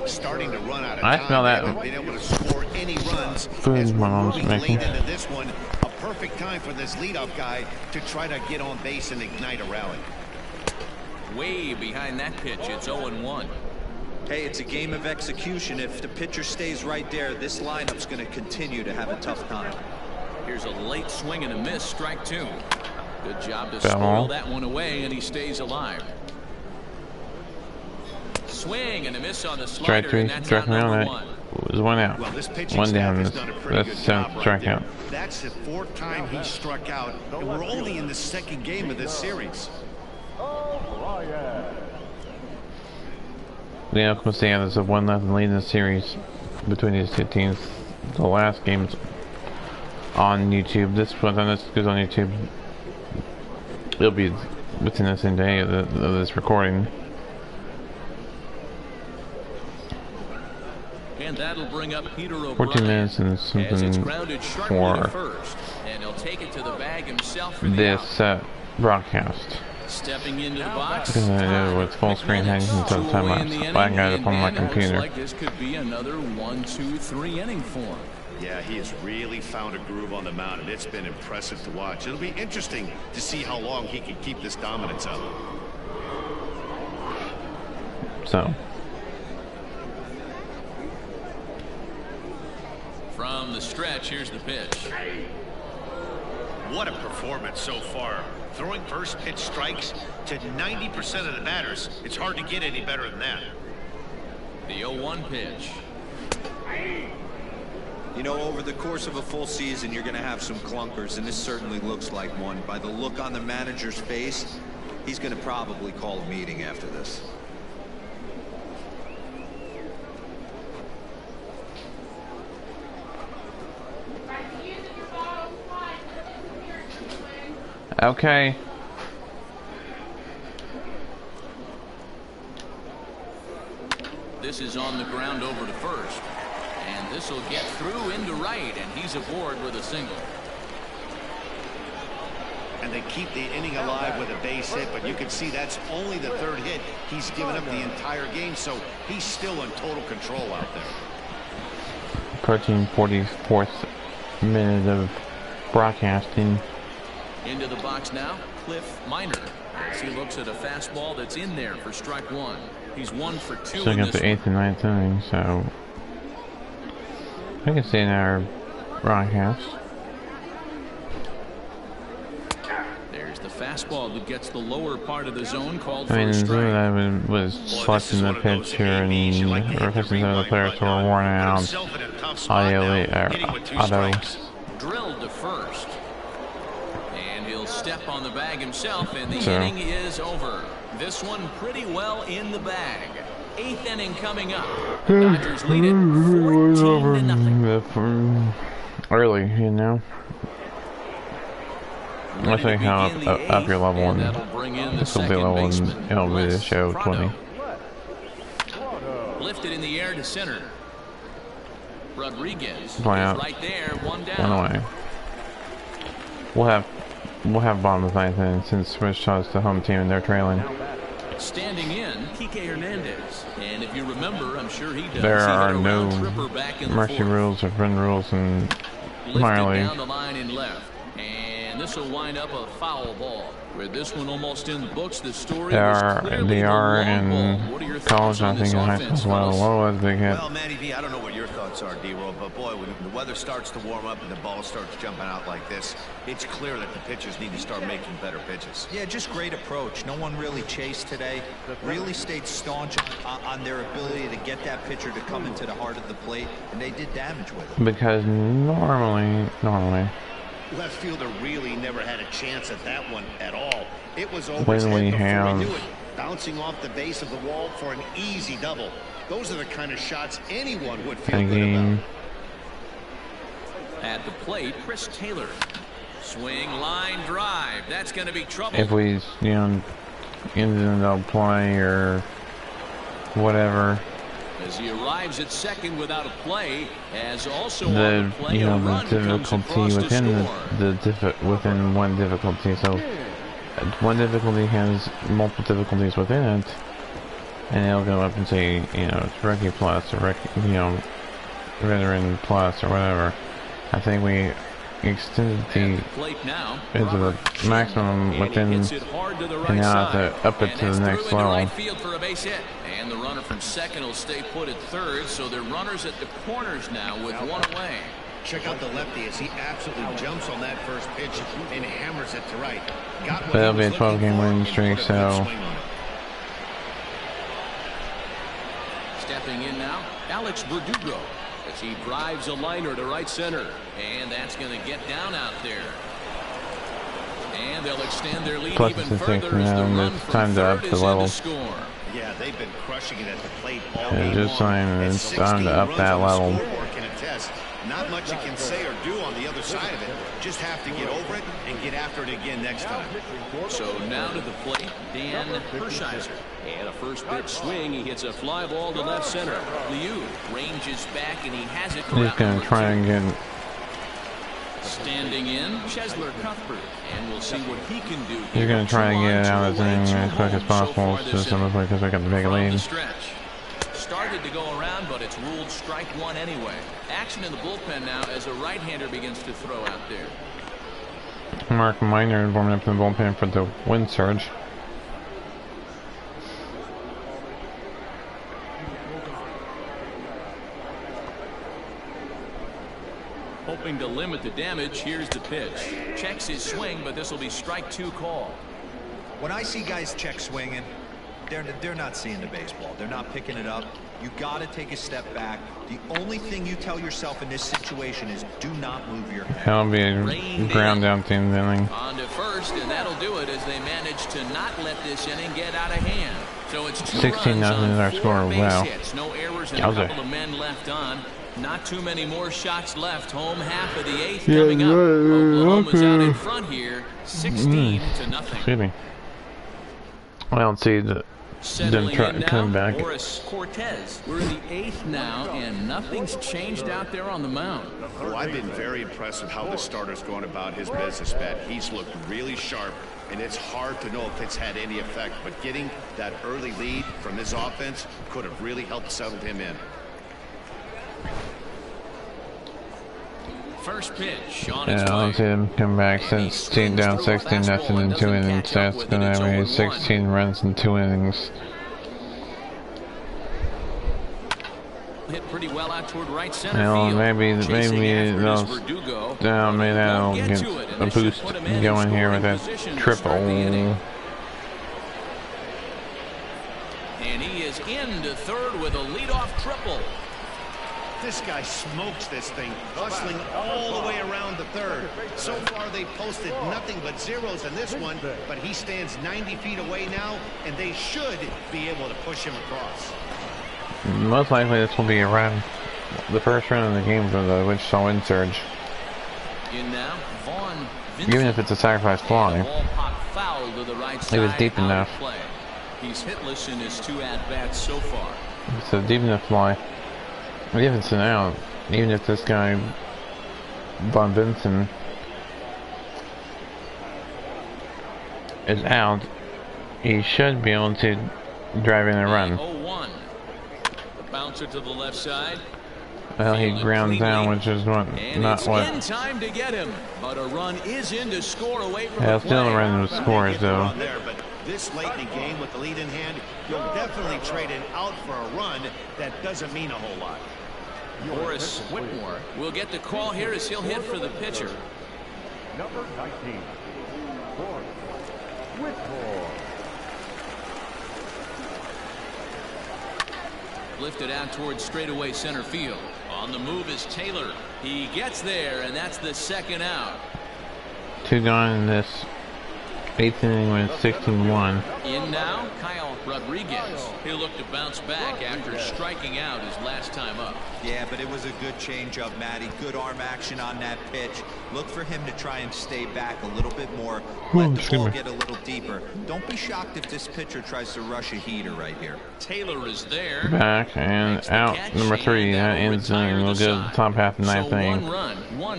Speaker 2: Starting to run out of
Speaker 5: I
Speaker 2: time.
Speaker 5: smell that
Speaker 2: Been able to score any runs
Speaker 5: food my mom's making.
Speaker 2: into this one. A perfect time for this leadoff guy to try to get on base and ignite a rally.
Speaker 1: Way behind that pitch, it's 0-1.
Speaker 4: Hey, it's a game of execution. If the pitcher stays right there, this lineup's going to continue to have a tough time.
Speaker 1: Here's a late swing and a miss, strike 2. Good job to spoil that one away, and he stays alive. Swing and a miss on the slider, and that's out number 1.
Speaker 5: It was 1 out.
Speaker 2: Well, this pitching
Speaker 5: 1 down.
Speaker 2: staff has done a pretty
Speaker 5: That's
Speaker 2: good
Speaker 5: 7th
Speaker 2: job right
Speaker 5: strikeout.
Speaker 2: there. That's the 4th time he struck out, and we're only in the 2nd game of this series.
Speaker 5: The Oakland stand is a 1-0 lead in the series between these two teams. The last game's on YouTube. This goes on YouTube. It'll be within the same day of this recording.
Speaker 1: And that'll bring up Peter O'Brien.
Speaker 5: 14 minutes and something for
Speaker 1: first, and he'll take it to the bag himself for
Speaker 5: this broadcast.
Speaker 1: Stepping into the box.
Speaker 5: Because I know with full screen hanging until the time I got it up on my computer.
Speaker 1: Like this could be another 1-2-3 inning for him.
Speaker 2: Yeah, he has really found a groove on the mound, and it's been impressive to watch. It'll be interesting to see how long he can keep this dominance up.
Speaker 5: So.
Speaker 1: From the stretch, here's the pitch.
Speaker 2: What a performance so far. Throwing first pitch strikes to 90% of the batters. It's hard to get any better than that.
Speaker 1: The 0-1 pitch.
Speaker 4: You know, over the course of a full season, you're going to have some clunkers, and this certainly looks like one. By the look on the manager's face, he's going to probably call a meeting after this.
Speaker 5: Okay.
Speaker 1: This is on the ground over to first. And this will get through into right, and he's aboard with a single.
Speaker 2: And they keep the inning alive with a base hit, but you can see that's only the 3rd hit he's given up the entire game, so he's still in total control out there.
Speaker 5: 44th minute of broadcasting.
Speaker 1: Into the box now, Cliff Minor, as he looks at a fastball that's in there for strike 1. He's 1 for 2
Speaker 5: So
Speaker 1: in
Speaker 5: got
Speaker 1: this
Speaker 5: the 8th and 9th inning, so I can see in our broadcast.
Speaker 1: There's the fastball that gets the lower part of the zone called for
Speaker 5: I mean,
Speaker 1: a strike.
Speaker 5: I was selecting the pitch here and requesting some of the players who were worn out. Auto.
Speaker 1: Drilled to first. And he'll step on the bag himself, and the inning is over. This one pretty well in the bag. 8th inning coming up. Dodgers lead it 14-0.
Speaker 5: Early, you know. I think how up your level and this will be level and it'll be the show 20.
Speaker 1: Lifted in the air to center. Rodriguez
Speaker 5: out.
Speaker 1: Right there, 1 down.
Speaker 5: 1 away. We'll have bottom of 9th inning since Wichita's the home team and they're trailing.
Speaker 1: Standing in, Kike Hernandez. And if you remember, I'm sure he does.
Speaker 5: There are no mercy rules or run rules in minor league.
Speaker 1: Down the line in left. And this will wind up a foul ball. With this one almost in the books, the story
Speaker 5: They are in college, I think in high school as well. What was big hit?
Speaker 2: Well, Matty V, I don't know what your thoughts are, D-Roll, but boy, when the weather starts to warm up and the ball starts jumping out like this, it's clear that the pitchers need to start making better pitches.
Speaker 4: Yeah, just great approach. No one really chased today. Really stayed staunch on their ability to get that pitcher to come into the heart of the plate, and they did damage with it.
Speaker 5: Because normally.
Speaker 2: Left fielder really never had a chance at that one at all. It was over
Speaker 5: When
Speaker 2: his
Speaker 5: we
Speaker 2: head before
Speaker 5: have
Speaker 2: he knew it. bouncing off the base of the wall for an easy double. Those are the kind of shots anyone would feel good about.
Speaker 1: At the plate, Chris Taylor. Swing, line, drive. That's going to be trouble.
Speaker 5: If we, you know, ended up play or whatever.
Speaker 1: As he arrives at second without a play, as also
Speaker 5: the
Speaker 1: on the play,
Speaker 5: you know,
Speaker 1: a
Speaker 5: the
Speaker 1: run
Speaker 5: difficulty within within one difficulty. So one difficulty has multiple difficulties within it, and it'll go up and say, you know, it's Rookie Plus or you know, Veteran Plus or whatever. I think we extended the into the maximum within, and now have to up it to the next level.
Speaker 1: And the runner from second will stay put at third, so they're runners at the corners now with one away.
Speaker 2: Check out the lefty as he absolutely jumps on that first pitch and hammers it to right.
Speaker 5: That'll be a 12-game winning streak, so.
Speaker 1: Stepping in now, Alex Verdugo, as he drives a liner to right center, and that's going to get down out there. And they'll extend their lead even further as the run from third is in to score.
Speaker 2: Yeah, they've been crushing it at the plate all game
Speaker 5: just
Speaker 2: long.
Speaker 5: saying, it's time to up that level.
Speaker 2: Not much you can say or do on the other side of it. Just have to get over it and get after it again next time.
Speaker 1: So now to the plate, Dan Hershiser. And a first pitch swing. He hits a fly ball to left center. Liu ranges back and he has it.
Speaker 5: He's going to try and get.
Speaker 1: Standing in, Chesler Cuthbert, and we'll see what he can do.
Speaker 5: He's going to try and get it out of the inning as quick as possible, just so because I got the big lead.
Speaker 1: Started to go around, but it's ruled strike one anyway. Action in the bullpen now as a right-hander begins to throw out there.
Speaker 5: Mark Minor warming up in the bullpen for the wind surge.
Speaker 1: Hoping to limit the damage, here's the pitch. Checks his swing, but this will be strike two call.
Speaker 4: When I see guys check swinging, they're not seeing the baseball. They're not picking it up. You got to take a step back. The only thing you tell yourself in this situation is do not move your head.
Speaker 5: That'll be a ground down to the inning.
Speaker 1: On to first, and that'll do it as they manage to not let this inning get out of hand. So it's
Speaker 5: 16-0 is our score. Wow.
Speaker 1: Hits. No errors and a couple of men left on. Not too many more shots left. Home half of the eighth coming up. Oklahoma's out in front here, 16-0.
Speaker 5: Excuse me. I don't see them coming back.
Speaker 1: Boris Cortez. We're in the eighth now, and nothing's changed out there on the mound.
Speaker 2: Oh, I've been very impressed with how the starter's going about his business, Pat. He's looked really sharp, and it's hard to know if it's had any effect. But getting that early lead from his offense could have really helped settle him in.
Speaker 1: First pitch on its way.
Speaker 5: I don't see him come back since down 16-0 in 2 innings. That's going to have 16 runs in 2 innings.
Speaker 1: Hit pretty well out toward right center
Speaker 5: Well,
Speaker 1: field.
Speaker 5: maybe that'll get a boost going here with that triple.
Speaker 1: And he is into third with a leadoff triple.
Speaker 2: This guy smokes this thing, hustling all the way around the third. So far, they posted nothing but zeros in this one, but he stands 90 feet away now, and they should be able to push him across.
Speaker 5: Most likely, this will be a run, the first run of the game for the Wichita Wind Surge. Even if it's a sacrifice fly, it was deep enough.
Speaker 1: He's hitless in his 2 at-bats so far.
Speaker 5: It's a deep enough fly. Even if it's an out, even if this guy, Von Benson, is out, he should be able to drive in a run.
Speaker 1: 0-1. The bouncer to the left side.
Speaker 5: Well, he ground down, which is not what.
Speaker 1: In time to get him, but a run is in to score away from
Speaker 5: the still a run with scores though.
Speaker 2: This late in the game with the lead in hand, you'll definitely trade an out for a run. That doesn't mean a whole lot.
Speaker 1: Boris Whitmore will get the call here as he'll hit for the pitcher.
Speaker 3: Number 19, Boris Whitmore.
Speaker 1: Lifted out towards straightaway center field. On the move is Taylor. He gets there, and that's the second out.
Speaker 5: 2 gone in this 8th inning with 16-1.
Speaker 1: In now, Kyle Rodriguez. He'll look to bounce back after striking out his last time up.
Speaker 4: Yeah, but it was a good changeup, Matty. Good arm action on that pitch. Look for him to try and stay back a little bit more. Let the ball get a little deeper. Don't be shocked if this pitcher tries to rush a heater right here.
Speaker 1: Taylor is there.
Speaker 5: Back and out. Number 3. That ends in. We'll go to the top half of the ninth inning.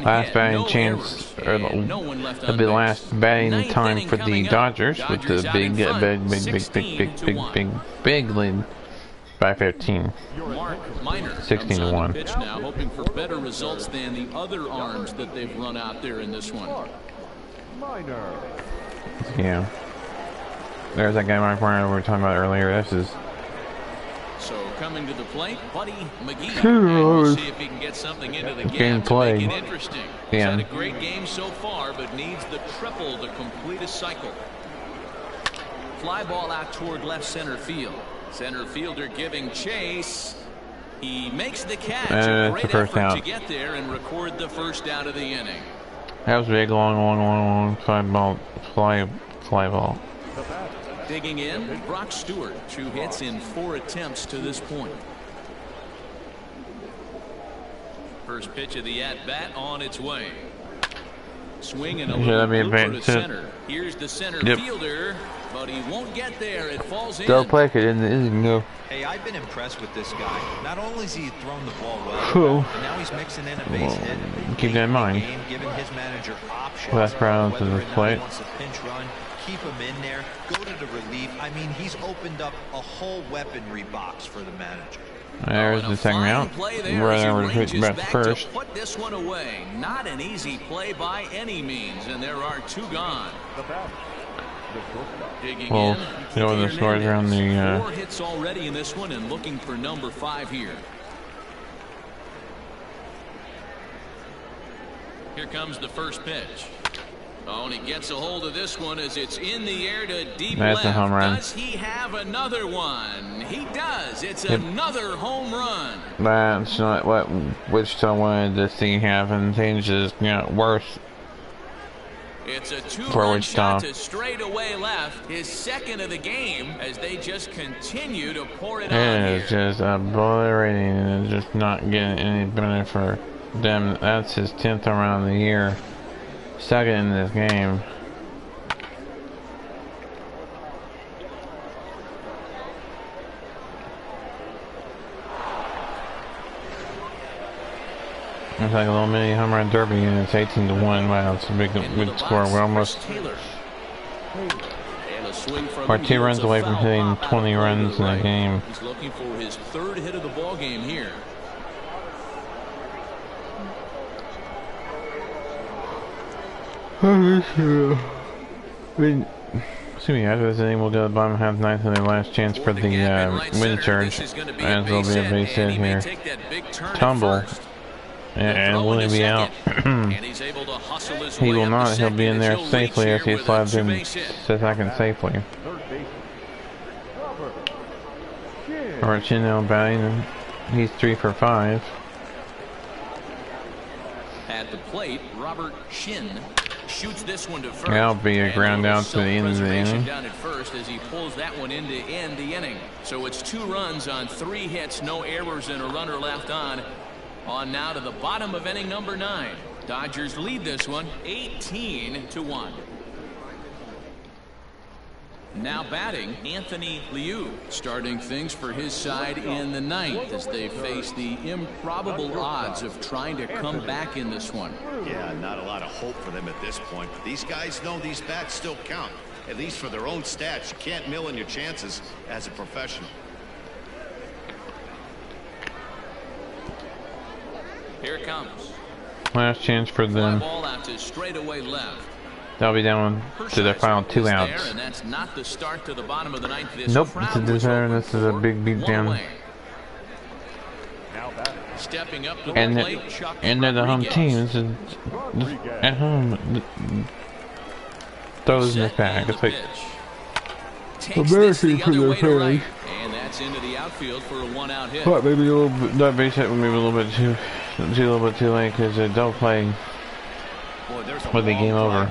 Speaker 5: Last batting chance, or it'll be the last batting time for the Dodgers with the big lead by 15. 16-1.
Speaker 1: Pitch now, hoping for better results than the other arms that they've run out there in this one.
Speaker 5: Yeah. There's that guy Mark Minor we were talking about earlier. This is.
Speaker 1: So coming to the plate, Buddy McGee. We'll see if he can get something into the game to make it interesting. He's had a great game so far, but needs the triple to complete a cycle. Fly ball out toward left center field. Center fielder giving chase. He makes the catch. A great effort to get there and record the first out of the inning.
Speaker 5: That was a big, long fly ball.
Speaker 1: Digging in, Brock Stewart. 2 hits in 4 attempts to this point. First pitch of the at-bat on its way. Swinging a little blooper to center. Here's the center fielder, but he won't get there. It falls in.
Speaker 5: Don't play it in the inning, no.
Speaker 4: Hey, I've been impressed with this guy. Not only has he thrown the ball well, but now he's mixing in a base hit.
Speaker 5: Keep that in mind.
Speaker 4: Giving his manager options.
Speaker 5: That's Brown to the plate.
Speaker 4: Wants a pinch run, keep him in there, go to the relief. I mean, he's opened up a whole weaponry box for the manager.
Speaker 5: There's the second out. Right over to first.
Speaker 1: Put this one away. Not an easy play by any means, and there are 2 gone. Digging
Speaker 5: Well,
Speaker 1: in,
Speaker 5: you know the scores around the
Speaker 1: 4 hits already in this one, and looking for number 5 here. Here comes the first pitch. Oh, and he gets a hold of this one as it's in the air to deep left.
Speaker 5: That's a home run.
Speaker 1: Does he have another one? He does. It's another home run.
Speaker 5: That's not what Wichita wanted to see happen. Things just got worse.
Speaker 1: It's a 2-run shot to straightaway left. His second of the game as they just continue to pour it on here.
Speaker 5: It's just obliterating and it's just not getting any better for them. That's his 10th around the year. Second in this game. It's like a little mini home run derby, and it's 18-1. Wow, it's a big score. We're almost. We're 2 runs away from hitting 20 runs in a game.
Speaker 1: He's looking for his 3rd hit of the ball game here.
Speaker 5: Excuse me, after this inning, we'll go to the bottom half ninth and their last chance for the wind surge. As there'll be a base hit here. Tumble. And will he be out? He will not. He'll be in there safely as he slides in second safely. Robert Shin now batting. He's 3 for 5.
Speaker 1: At the plate, Robert Shin shoots this one to first.
Speaker 5: That'll be a ground out to the end of the inning.
Speaker 1: Down at first as he pulls that one in to end the inning. So it's 2 runs on 3 hits, no errors, and a runner left on. On now to the bottom of inning number 9. Dodgers lead this one 18-1. Now batting, Anthony Liu, starting things for his side in the 9th as they face the improbable odds of trying to come back in this one.
Speaker 2: Yeah, not a lot of hope for them at this point, but these guys know these bats still count, at least for their own stats. You can't mill in your chances as a professional.
Speaker 1: Here it comes.
Speaker 5: Last chance for them.
Speaker 1: Ball out to straightaway left.
Speaker 5: They'll be down to their final 2 outs.
Speaker 1: And that's not the start to the bottom of the 9th.
Speaker 5: Nope, this is a big beat down.
Speaker 1: Stepping up to
Speaker 5: And
Speaker 1: the plate,
Speaker 5: they're the home team. This is at home. Throws in the bag. It's like embarrassing for their fans.
Speaker 1: And that's into the outfield for a 1-out hit.
Speaker 5: But maybe a little bit, that base hit maybe a little bit too late because they don't play with the game over.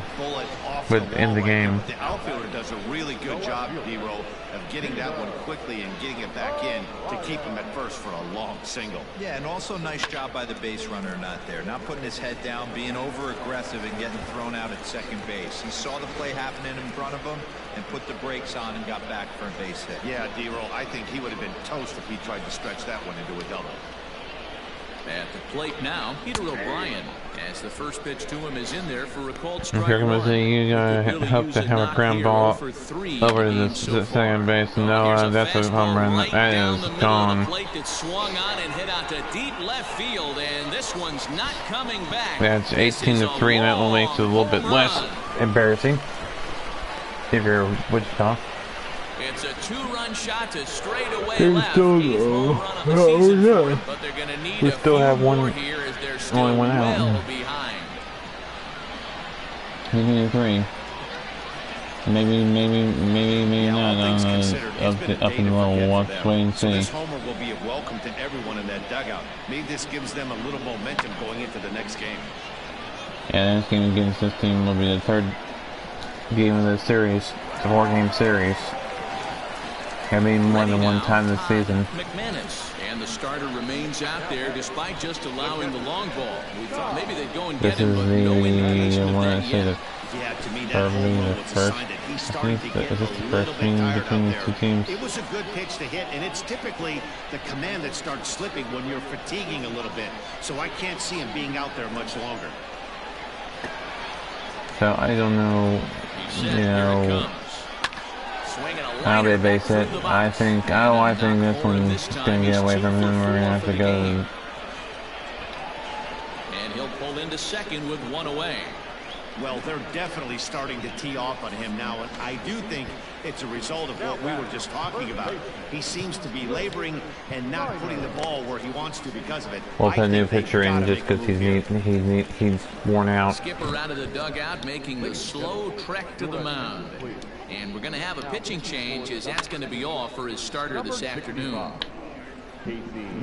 Speaker 5: but in the game.
Speaker 2: The outfielder does a really good job, D-Row, of getting that one quickly and getting it back in to keep him at first for a long single.
Speaker 4: Yeah, and also nice job by the base runner not there. Not putting his head down, being over-aggressive and getting thrown out at second base. He saw the play happening in front of him and put the brakes on and got back for a base hit.
Speaker 2: Yeah, D-Row, I think he would have been toast if he tried to stretch that one into a double.
Speaker 1: At the plate now, Peter O'Brien, as the first pitch to him is in there for a called strike.
Speaker 5: Here comes you hope to have a ground ball over to the second base. No, that's a home run. That is gone.
Speaker 1: Swung on and hit out to deep left field, and this one's not coming back.
Speaker 5: That's 18-3, and that will make it a little bit less embarrassing if you're Wichita.
Speaker 1: It's a two-run shot to straightaway
Speaker 5: There's
Speaker 1: left.
Speaker 5: still
Speaker 1: But they're going to need
Speaker 5: we
Speaker 1: a
Speaker 5: still
Speaker 1: few
Speaker 5: have
Speaker 1: more
Speaker 5: one,
Speaker 1: here as they're still
Speaker 5: only one out.
Speaker 1: well behind.
Speaker 5: 18-3. Maybe not. Up in the level. We'll watch, wait and see.
Speaker 2: This homer will be a welcome to everyone in that dugout. Maybe this gives them a little momentum going into the next game.
Speaker 5: Yeah, this game against this team will be the third game of the series. It's a 4-game series. I mean, more than one time this season.
Speaker 1: McManus, and the starter remains out there despite just allowing the long ball. We thought maybe they'd go and get him, but no indication of that yet.
Speaker 2: Yeah, to me, that
Speaker 5: Probably
Speaker 2: home
Speaker 5: the
Speaker 2: run was a
Speaker 5: first.
Speaker 2: sign that he's
Speaker 5: I
Speaker 2: starting
Speaker 5: think
Speaker 2: to get
Speaker 5: is this
Speaker 2: a
Speaker 5: the
Speaker 2: little
Speaker 5: first
Speaker 2: bit
Speaker 5: game
Speaker 2: tired
Speaker 5: between
Speaker 2: out
Speaker 5: the
Speaker 2: there.
Speaker 5: two teams?
Speaker 2: It was a good pitch to hit, and it's typically the command that starts slipping when you're fatiguing a little bit. So I can't see him being out there much longer.
Speaker 5: So I don't know, you know, how they base it. I think this one's gonna get away from him. We're gonna have to go.
Speaker 1: And he'll pull into second with one away.
Speaker 2: Well, they're definitely starting to tee off on him now, and I do think it's a result of what we were just talking about. He seems to be laboring and not putting the ball where he wants to because of it.
Speaker 5: We'll put a new pitcher in just because he's worn out.
Speaker 1: Skipper out of the dugout, making the slow trek to the mound. And we're going to have a pitching change, as that's going to be all for his starter this afternoon.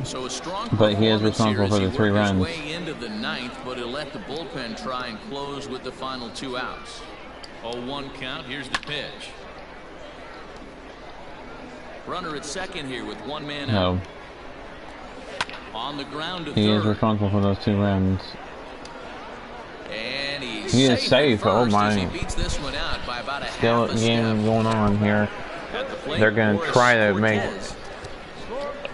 Speaker 1: So a strong
Speaker 5: But he is responsible for the 3 runs.
Speaker 1: way into the ninth, but he'll let the bullpen try and close with the final 2 outs. 0-1 count. Here's the pitch. Runner at second here with 1 man out.
Speaker 5: No.
Speaker 1: On the ground to
Speaker 5: He
Speaker 1: third.
Speaker 5: is responsible for those 2 runs.
Speaker 1: And
Speaker 5: He is safe. Oh my.
Speaker 1: He beats this one out by about a
Speaker 5: Still
Speaker 1: half a
Speaker 5: game
Speaker 1: step.
Speaker 5: going on here.
Speaker 1: At the plate,
Speaker 5: They're going to
Speaker 1: Boris
Speaker 5: try to make
Speaker 1: Cortez.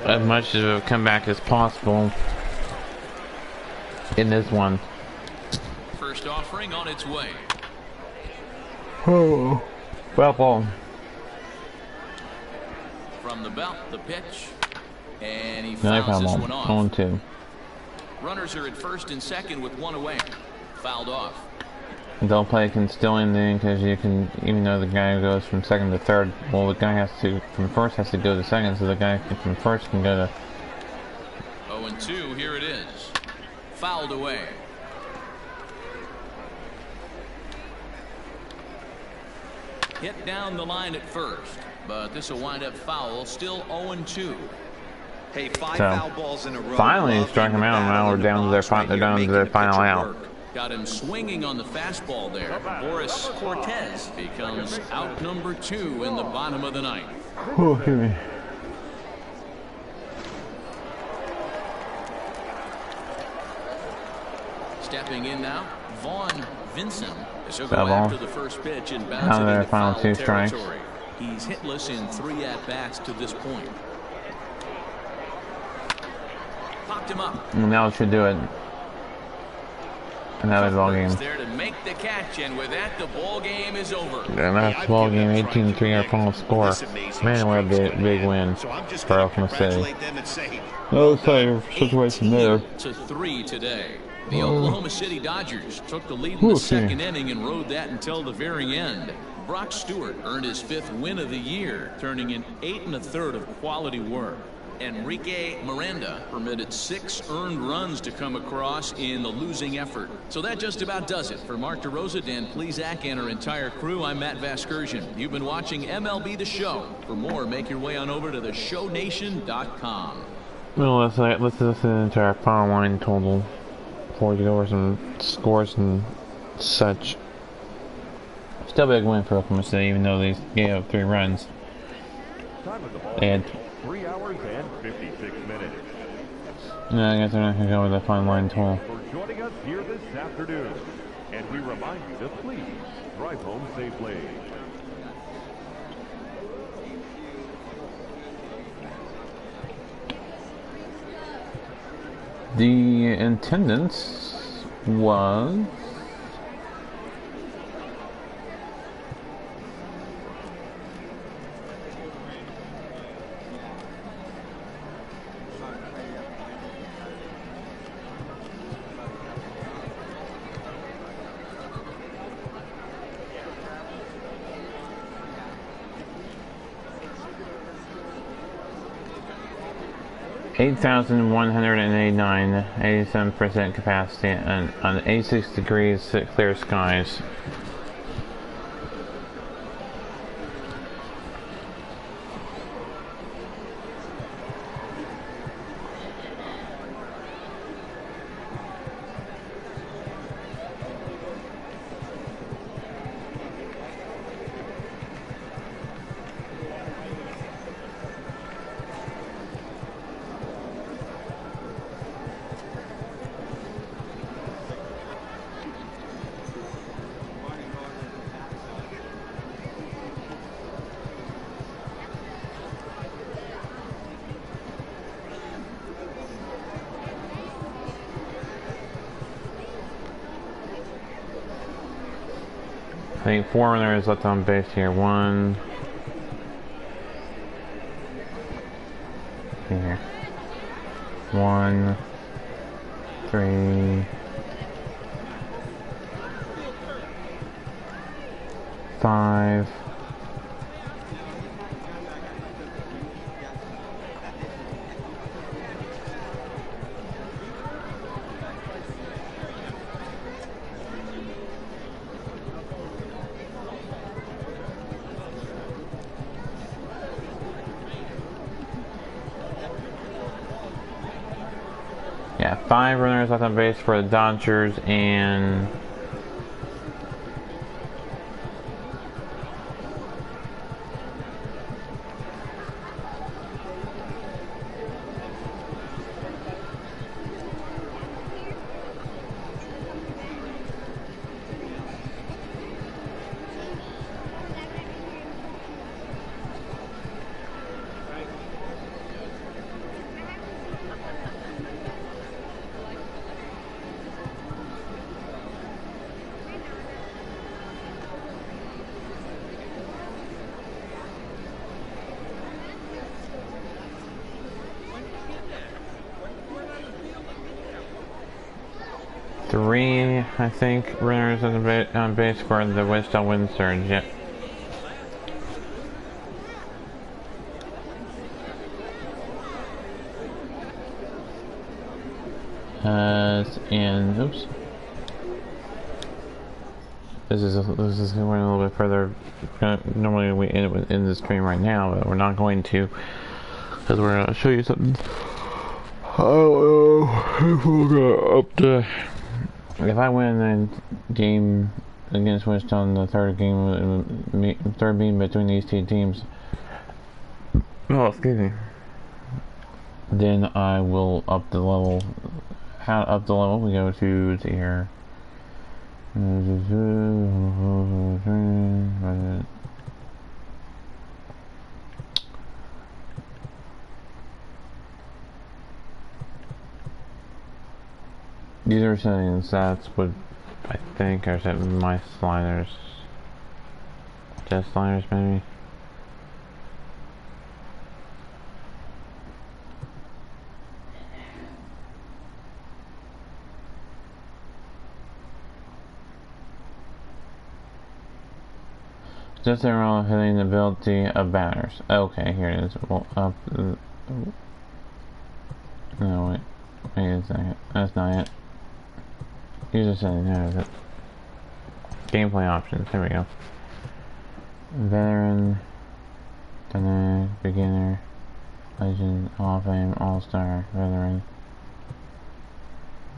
Speaker 5: as much of a comeback as possible in this one.
Speaker 1: First offering on its way.
Speaker 5: Oh. Well, ball.
Speaker 1: From the belt, the pitch. And he
Speaker 5: No,
Speaker 1: fouls this
Speaker 5: foul
Speaker 1: one
Speaker 5: ball.
Speaker 1: off.
Speaker 5: 0-2.
Speaker 1: Runners are at first and second with 1 away. Fouled off.
Speaker 5: Double play can still end in because you can, even though the guy goes from second to third, well, the guy has to, from first has to go to second, so the guy from first can go to.
Speaker 1: 0-2, here it is. Fouled away. Hit down the line at first, but this will wind up foul. Still 0-2.
Speaker 4: Hey, 5
Speaker 5: So,
Speaker 4: foul balls in a row.
Speaker 5: finally struck him out, and now we're down to their final out.
Speaker 1: Got him swinging on the fastball there. Boris Cortez becomes out number 2 in the bottom of the ninth.
Speaker 5: Oh, excuse me.
Speaker 1: Stepping in now, Vaughn Vincent. He'll go
Speaker 5: Foul ball.
Speaker 1: after the first pitch and bounce
Speaker 5: Now
Speaker 1: it
Speaker 5: their
Speaker 1: into
Speaker 5: final
Speaker 1: foul
Speaker 5: 2 strikes.
Speaker 1: territory. He's hitless in 3 at-bats to this point. Popped him up.
Speaker 5: And now it should do it. Another ball game.
Speaker 1: There to make the catch, and with that, the ball game is over.
Speaker 5: And that's ball game. 18-3 our final score. Man, what a big win for Oklahoma City. No safe situation there.
Speaker 1: To 3 today. The Oklahoma City Dodgers took the lead in the second inning and rode that until the very end. Brock Stewart earned his 5th win of the year, turning in 8 1/3 of quality work. Enrique Miranda permitted 6 earned runs to come across in the losing effort. So that just about does it. For Mark DeRosa, Dan Plesac, and our entire crew, I'm Matt Vasgersian. You've been watching MLB The Show. For more, make your way on over to theshownation.com.
Speaker 5: Well, let's listen to our final line total before we go over some scores and such. Still a big win for Oklahoma City, even though they gave up 3 runs.
Speaker 3: Time of the ball.
Speaker 5: And
Speaker 3: 3 hours and 56 minutes.
Speaker 5: no, I guess they're not gonna go with the fun line total.
Speaker 3: For joining us here this afternoon. And we remind you to please drive home safely.
Speaker 5: The attendance was 8,189, 87% capacity, and on 86 degrees clear skies. I think 4 runners left on base here. 1 here. 1, 3, 5. Yeah, 5 runners left on base for the Dodgers, and three, I think, runners on base for the Wichita Wind Surge. Yep. And oops, this is going a little bit further. Normally we end the stream right now, but we're not going to, because we're going to show you something. I don't know if we're going up to. If I win a game against Wichita in the third meeting between these two teams, oh excuse me, then I will up the level. How up the level? We go to here. These are settings. That's what I think are set my sliders. Just sliders, maybe. Just around hitting the ability of batters. Okay, here it is. Well, up. No, wait a second. That's not it. User setting, there is it. Gameplay options, here we go. Veteran, dynamic, beginner, legend, Hall of Fame, all-star, veteran.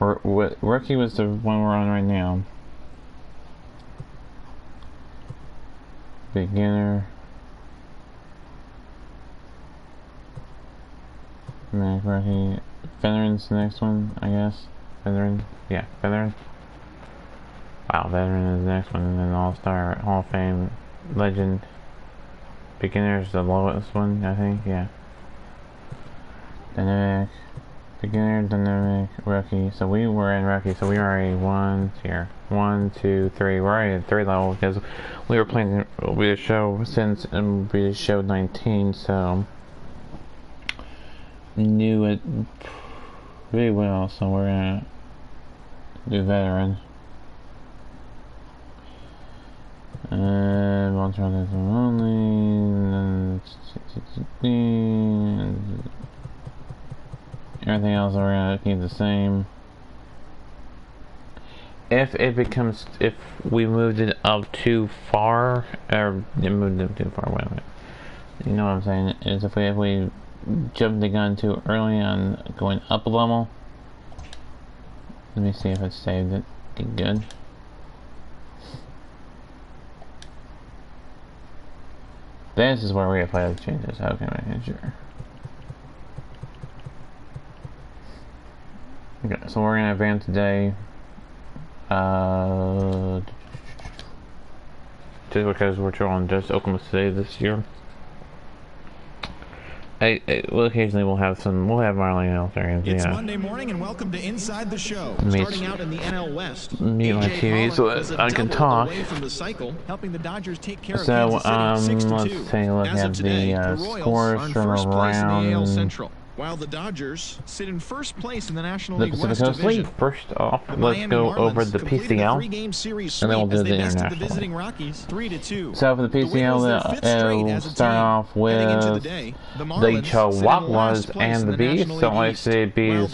Speaker 5: Rookie was the one we're on right now. beginner. Mac rookie. Veteran's the next one, I guess. Veteran. Yeah, veteran. Wow, veteran is the next one, and then All-Star, Hall of Fame, legend. Beginner's the lowest one, I think, yeah. Dynamic. Beginner, dynamic, rookie. So we were in rookie, so we were already 1, 2, 3. We're already at 3 level because we were playing the show since MLB show 19, so knew it pretty well. So we're gonna do veteran. And one shot is only. Everything else we're gonna keep the same. If we moved it up too far, or it moved it too far, wait a minute. You know what I'm saying? Is if we jumped the gun too early on going up a level. Let me see if it saved it. Okay, good. This is where we apply the changes. Okay, making sure. Okay, so we're gonna advance today. Just because we're trying just Oklahoma City this year. Well, occasionally we'll have Marley else areas.
Speaker 6: It's
Speaker 5: yeah.
Speaker 6: Monday morning and welcome to Inside the Show. Starting out in the NL West.
Speaker 5: Mute my TV so that I can talk.
Speaker 6: From the cycle, helping the Dodgers take care
Speaker 5: So
Speaker 6: of Kansas City, 6-2.
Speaker 5: let's take a look at
Speaker 6: today,
Speaker 5: the
Speaker 6: Royals
Speaker 5: scores from around
Speaker 6: while the Dodgers sit in first place in the National
Speaker 5: the
Speaker 6: League
Speaker 5: Pacific
Speaker 6: West
Speaker 5: Coast
Speaker 6: Division.
Speaker 5: League. First off,
Speaker 6: The
Speaker 5: let's
Speaker 6: Miami
Speaker 5: go
Speaker 6: Marlins
Speaker 5: over the PCL,
Speaker 6: and
Speaker 5: then we'll do the
Speaker 6: international. The
Speaker 5: international.
Speaker 6: visiting Rockies 3-2.
Speaker 5: So for the PCL, we'll start off with the Chihuahuas and the Bees. So I say Bees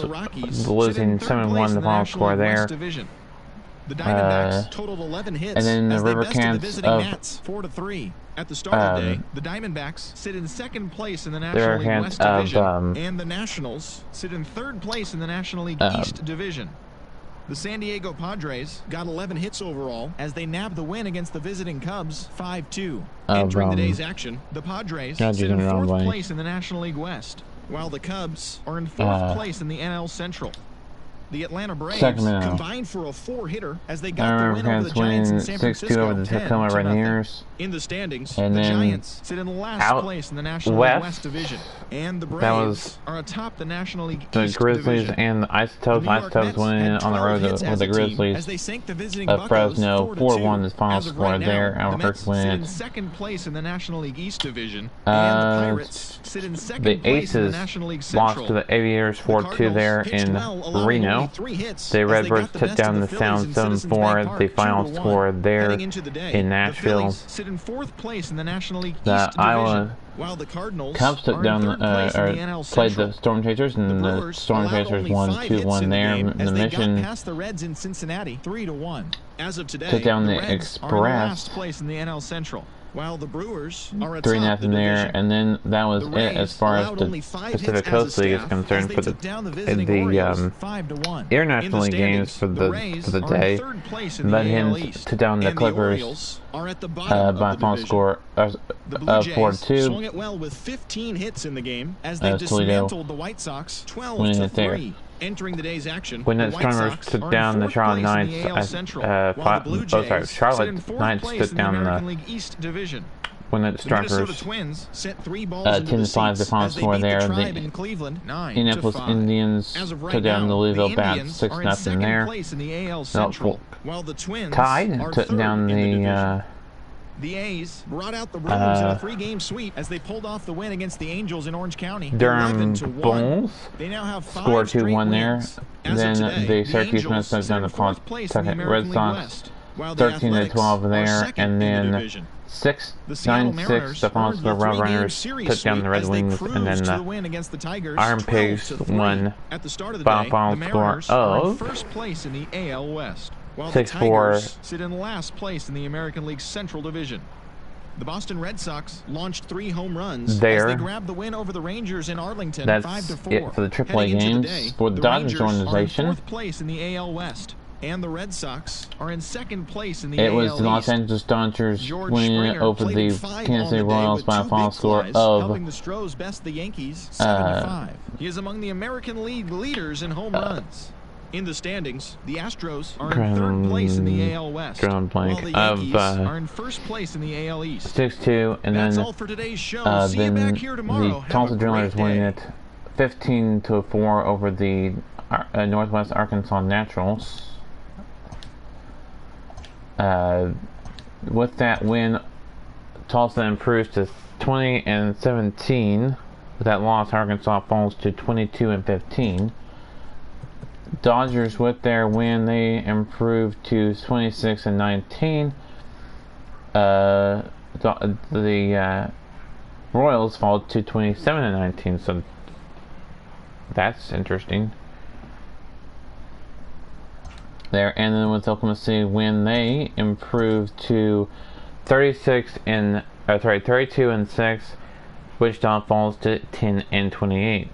Speaker 5: losing 7-1 the final score there.
Speaker 6: The Diamondbacks totaled 11 hits,
Speaker 5: and then the River Cats
Speaker 6: Nats 4-3. At the start of the day, the Diamondbacks sit in second place in the National League West Division, and the Nationals sit in third place in the National League East Division. The San Diego Padres got 11 hits overall as they nabbed the win against the visiting Cubs 5-2. Entering the day's action, the Padres sit in fourth place in the National League West, while the Cubs are in fourth place in the NL Central. The Atlanta Braves combined for a 4-hitter as they got the win over the Giants in San Francisco
Speaker 5: over the Tacoma Rainiers.
Speaker 6: In the standings,
Speaker 5: and
Speaker 6: the
Speaker 5: then
Speaker 6: Giants sit in last place in the National League West Division, and the Braves are atop the National League East
Speaker 5: Grizzlies
Speaker 6: Division.
Speaker 5: And the Isotopes winning on the road with the Grizzlies of Fresno 4-1 is final score there. Our first win.
Speaker 6: Second place in the National League East Division, and the Pirates sit in second place in the National League Central.
Speaker 5: Lost to the Aviators 4-2 there in Reno. The Redbirds took down the Sound 7-4. The final score there in Nashville.
Speaker 6: Sit in fourth place in the National League
Speaker 5: the
Speaker 6: East
Speaker 5: Iowa
Speaker 6: Division, while the Cardinals
Speaker 5: Cubs took down played the Storm Chasers, and the Storm Chasers won 2-1 there. The Mission
Speaker 6: past the Reds in Cincinnati 3-1. As of today,
Speaker 5: took down the
Speaker 6: Reds
Speaker 5: Express
Speaker 6: are in last place in the NL Central, while the Brewers are atop
Speaker 5: 3-0 there, and then that was it as far as the Pacific Coast League is concerned for the international league games for the day. But him took down the Clippers by a final score of 4-2.
Speaker 6: Swung it well with 15 hits in the game as they dismantled the White Sox 12-3. Entering the day's action,
Speaker 5: when the Stormers took down the Charlotte Knights, Charlotte Knights took down the
Speaker 6: Division.
Speaker 5: When the Strikers 10-5 the final score there. The Indianapolis Indians took down the Louisville Bats 6-0 there. Tide took down
Speaker 6: the A's brought out the Rams in a 3-game sweep as they pulled off the win against the Angels in Orange County.
Speaker 5: Durham Bulls
Speaker 6: they now have
Speaker 5: scored 2-1 there. Then the Syracuse Mets took down the Pawtucket Red Sox 13-12 there, and then 9-6 the final score. Road Runners took down the Red Wings, and then the Iron Pigs won by a final score of
Speaker 6: first place in the AL West. While
Speaker 5: 6-4.
Speaker 6: the Tigers sit in last place in the American League Central Division. The Boston Red Sox launched 3 home runs as they grabbed the win over the Rangers in Arlington 5-4.
Speaker 5: It for the AAA games for the Dodgers organization.
Speaker 6: Fourth place in the AL West. And the Red Sox are in second place in the
Speaker 5: It
Speaker 6: AL
Speaker 5: was the Los
Speaker 6: East.
Speaker 5: Angeles Dodgers
Speaker 6: George
Speaker 5: winning
Speaker 6: Springer
Speaker 5: over the Kansas City Royals by a final score of
Speaker 6: helping the Stros best the Yankees 75. He is among the American League leaders in home runs. In the standings, the Astros are in third place in the AL West, while the Yankees are in first place in the AL East.
Speaker 5: 6-2, and
Speaker 6: That's
Speaker 5: then
Speaker 6: all for today's show. See you back here tomorrow.
Speaker 5: the Tulsa Drillers winning it 15-4 over the Northwest Arkansas Naturals. With that win, Tulsa improves to 20-17. With that loss, Arkansas falls to 22-15. Dodgers, with their win, they improved to 26-19. The Royals fall to 27-19. So that's interesting. There, and then with Oklahoma City win, they improved to 32-6. Wichita falls to 10-28.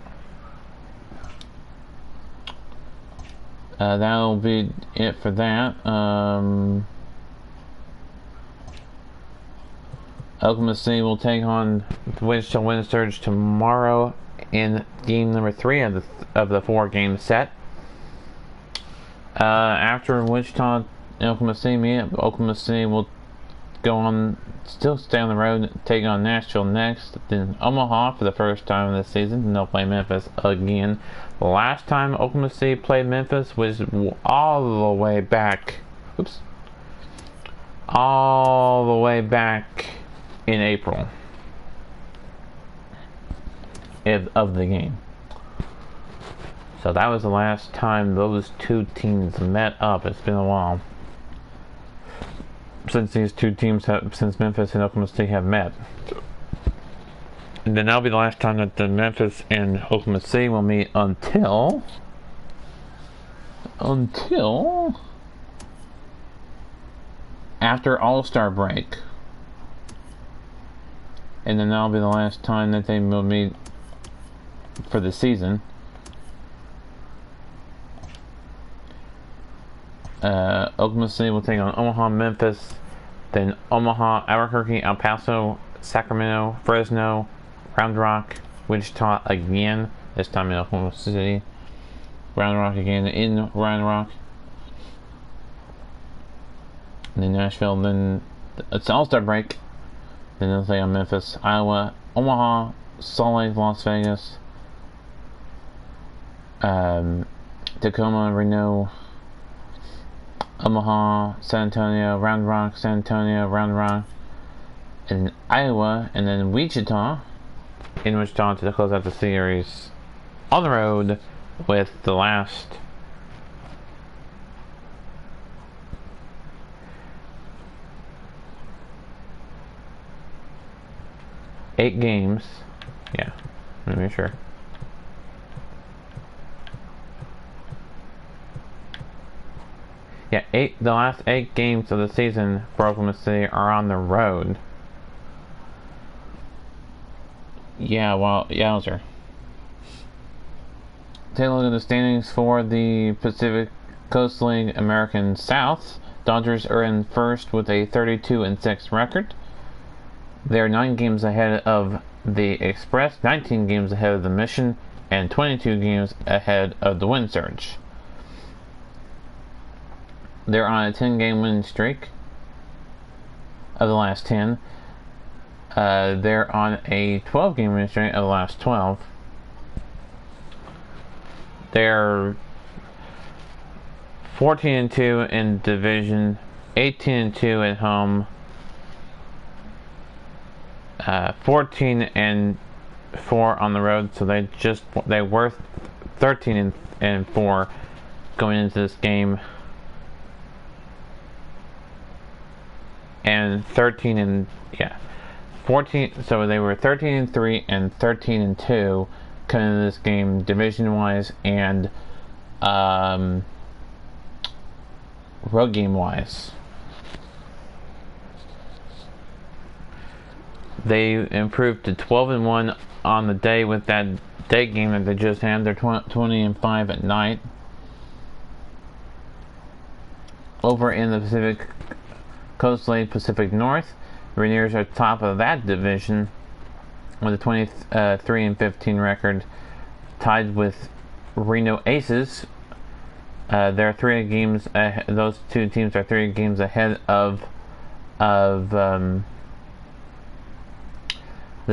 Speaker 5: That'll be it for that. Oklahoma City will take on the Wichita Wind Surge tomorrow in game number 3 of the 4-game set. After Wichita and Oklahoma City meet, Oklahoma City will go on, still stay on the road, take on Nashville next, then Omaha for the first time this season, and they'll play Memphis again. The last time Oklahoma City played Memphis was all the way back in April of the game. So that was the last time those two teams met up. It's been a while since these two teams since Memphis and Oklahoma City have met. And then that'll be the last time that the Memphis and Oklahoma City will meet until after All-Star break. And then that'll be the last time that they will meet for the season. Oklahoma City will take on Omaha, Memphis, then Omaha, Albuquerque, El Paso, Sacramento, Fresno, Round Rock, Wichita again, this time in Oklahoma City, Round Rock again in Round Rock, and then Nashville, then it's All-Star break, then they'll take on Memphis, Iowa, Omaha, Salt Lake, Las Vegas, Tacoma, Reno, Omaha, San Antonio, Round Rock, San Antonio, Round Rock, and Iowa, and then Wichita, in Wichita to close out the series on the road with the last eight games. Yeah, let me be sure. Yeah, the last 8 games of the season for Oklahoma City are on the road. Yeah, well, yowzer. Take a look at the standings for the Pacific Coast League American South. Dodgers are in first with a 32-6 record. They're 9 games ahead of the Express, 19 games ahead of the Mission, and 22 games ahead of the Wind Surge. They're on a 10-game winning streak of the last 10. They're on a 12-game winning streak of the last 12. They're 14-2 in division, 18-2 at home, 14-4 on the road. So they were 13-4 going into this game. And 14. So they were 13-3 and 13-2 coming into this game, division-wise and road game-wise. They improved to 12-1 on the day with that day game that they just had. They're 20-5 at night. Over in the Pacific Coast League Pacific North, Rainiers are top of that division with a 23-15 record, tied with Reno Aces. They're 3 games. Those two teams are 3 games ahead of the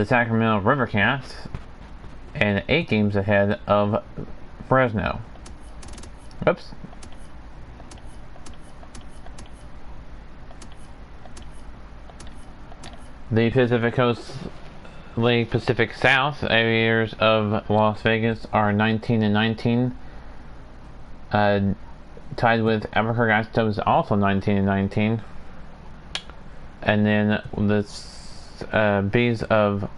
Speaker 5: Sacramento Rivercats, and 8 games ahead of Fresno. Oops. The Pacific Coast League Pacific South Aviators of Las Vegas are 19-19, tied with Albuquerque Isotopes, also 19-19, and then the Bees of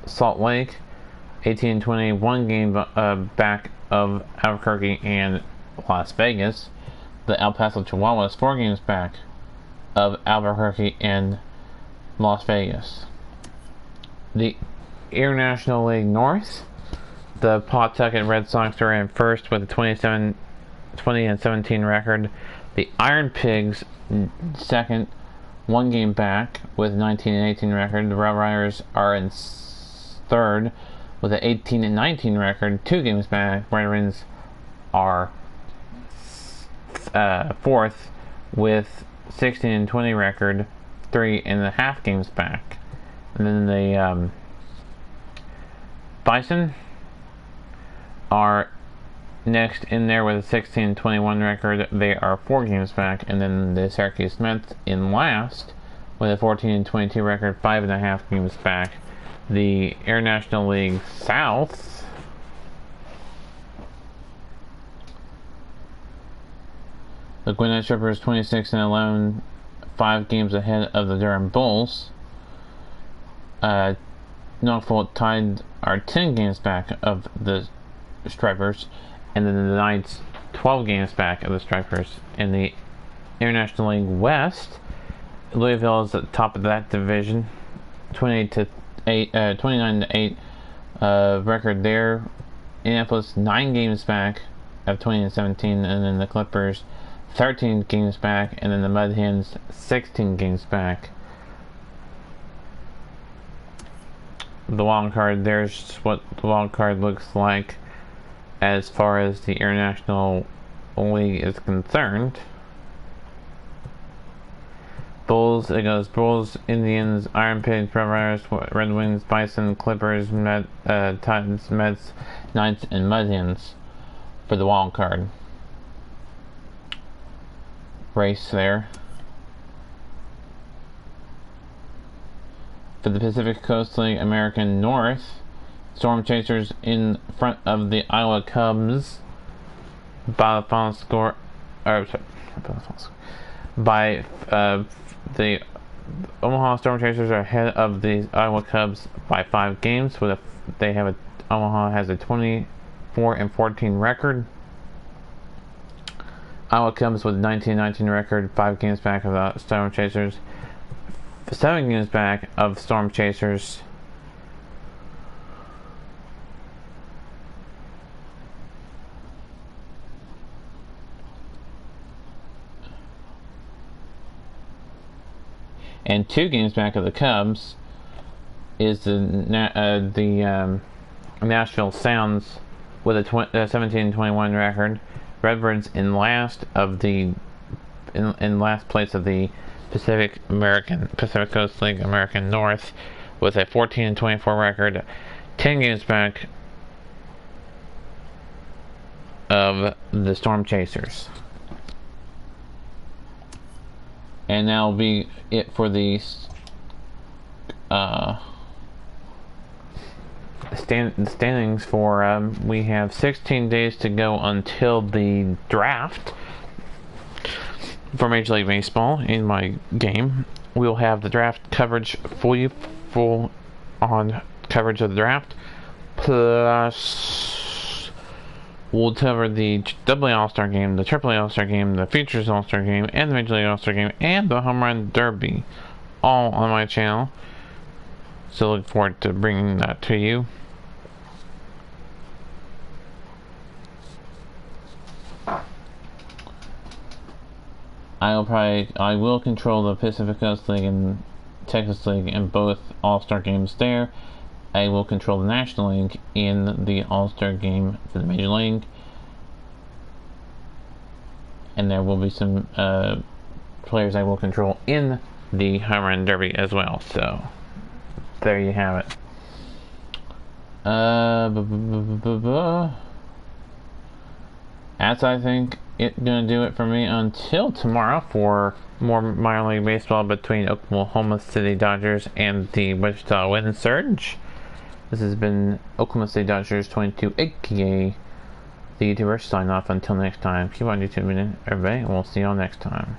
Speaker 5: Salt Lake 18-20, 1 game back of Albuquerque and Las Vegas. The El Paso Chihuahuas 4 games back of Albuquerque and Las Vegas. The International League North, the Pawtucket Red Sox are in first with a 20-17 record. The Iron Pigs second, 1 game back with a 19-18 record. The Red Riders are in third with an 18-19 record, 2 games back. Red Wings are fourth with 16-20 record, 3.5 games back. And then the Bison are next in there with a 16-21 record. They are 4 games back. And then the Syracuse Mets in last with a 14-22 record, 5.5 games back. The International League South, the Gwinnett Strippers 26-11, 5 games ahead of the Durham Bulls. Norfolk Tide are 10 games back of the Stripers, and then the Knights 12 games back of the Stripers. In the International League West, Louisville is at the top of that division, 29-8 record there. Indianapolis 9 games back of 20-17, and then the Clippers 13 games back, and then the Mud Hens 16 games back. The wild card, there's what the wild card looks like as far as the International League is concerned. Bulls, it goes Bulls, Indians, Iron Pigs, Red Riders, Red Wings, Bison, Clippers, Titans, Mets, Knights, and Mud Hens for the wild card race there. For the Pacific Coast League American North, Storm Chasers in front of the Iowa Cubs by the final score, by the Omaha Storm Chasers are ahead of the Iowa Cubs by 5 games. Omaha has a 24-14 record. Iowa Cubs with a 19-19 record, 5 games back of the Storm Chasers, 7 games back of Storm Chasers. And 2 games back of the Cubs is the Nashville Sounds with a 17-21 record. Redbirds in last place of the Pacific Coast League American North with a 14-24 record, 10 games back of the Storm Chasers. And that'll be it for the standings for we have 16 days to go until the draft for Major League Baseball. In my game, we'll have the draft coverage full on coverage of the draft, plus we'll cover the AA All-Star Game, the AAA All-Star Game, the Futures All-Star Game, and the Major League All-Star Game, and the Home Run Derby, all on my channel. So look forward to bringing that to you. I will control the Pacific Coast League and Texas League in both All-Star games there. I will control the National League in the All-Star game for the Major League. And there will be some players I will control in the Home Run Derby as well. So, there you have it. That's, I think, gonna do it for me until tomorrow for more minor league baseball between Oklahoma City Dodgers and the Wichita Wind Surge. This has been Oklahoma City Dodgers 22, aka the YouTuber, sign off until next time. Keep on YouTube, everybody, and we'll see you all next time.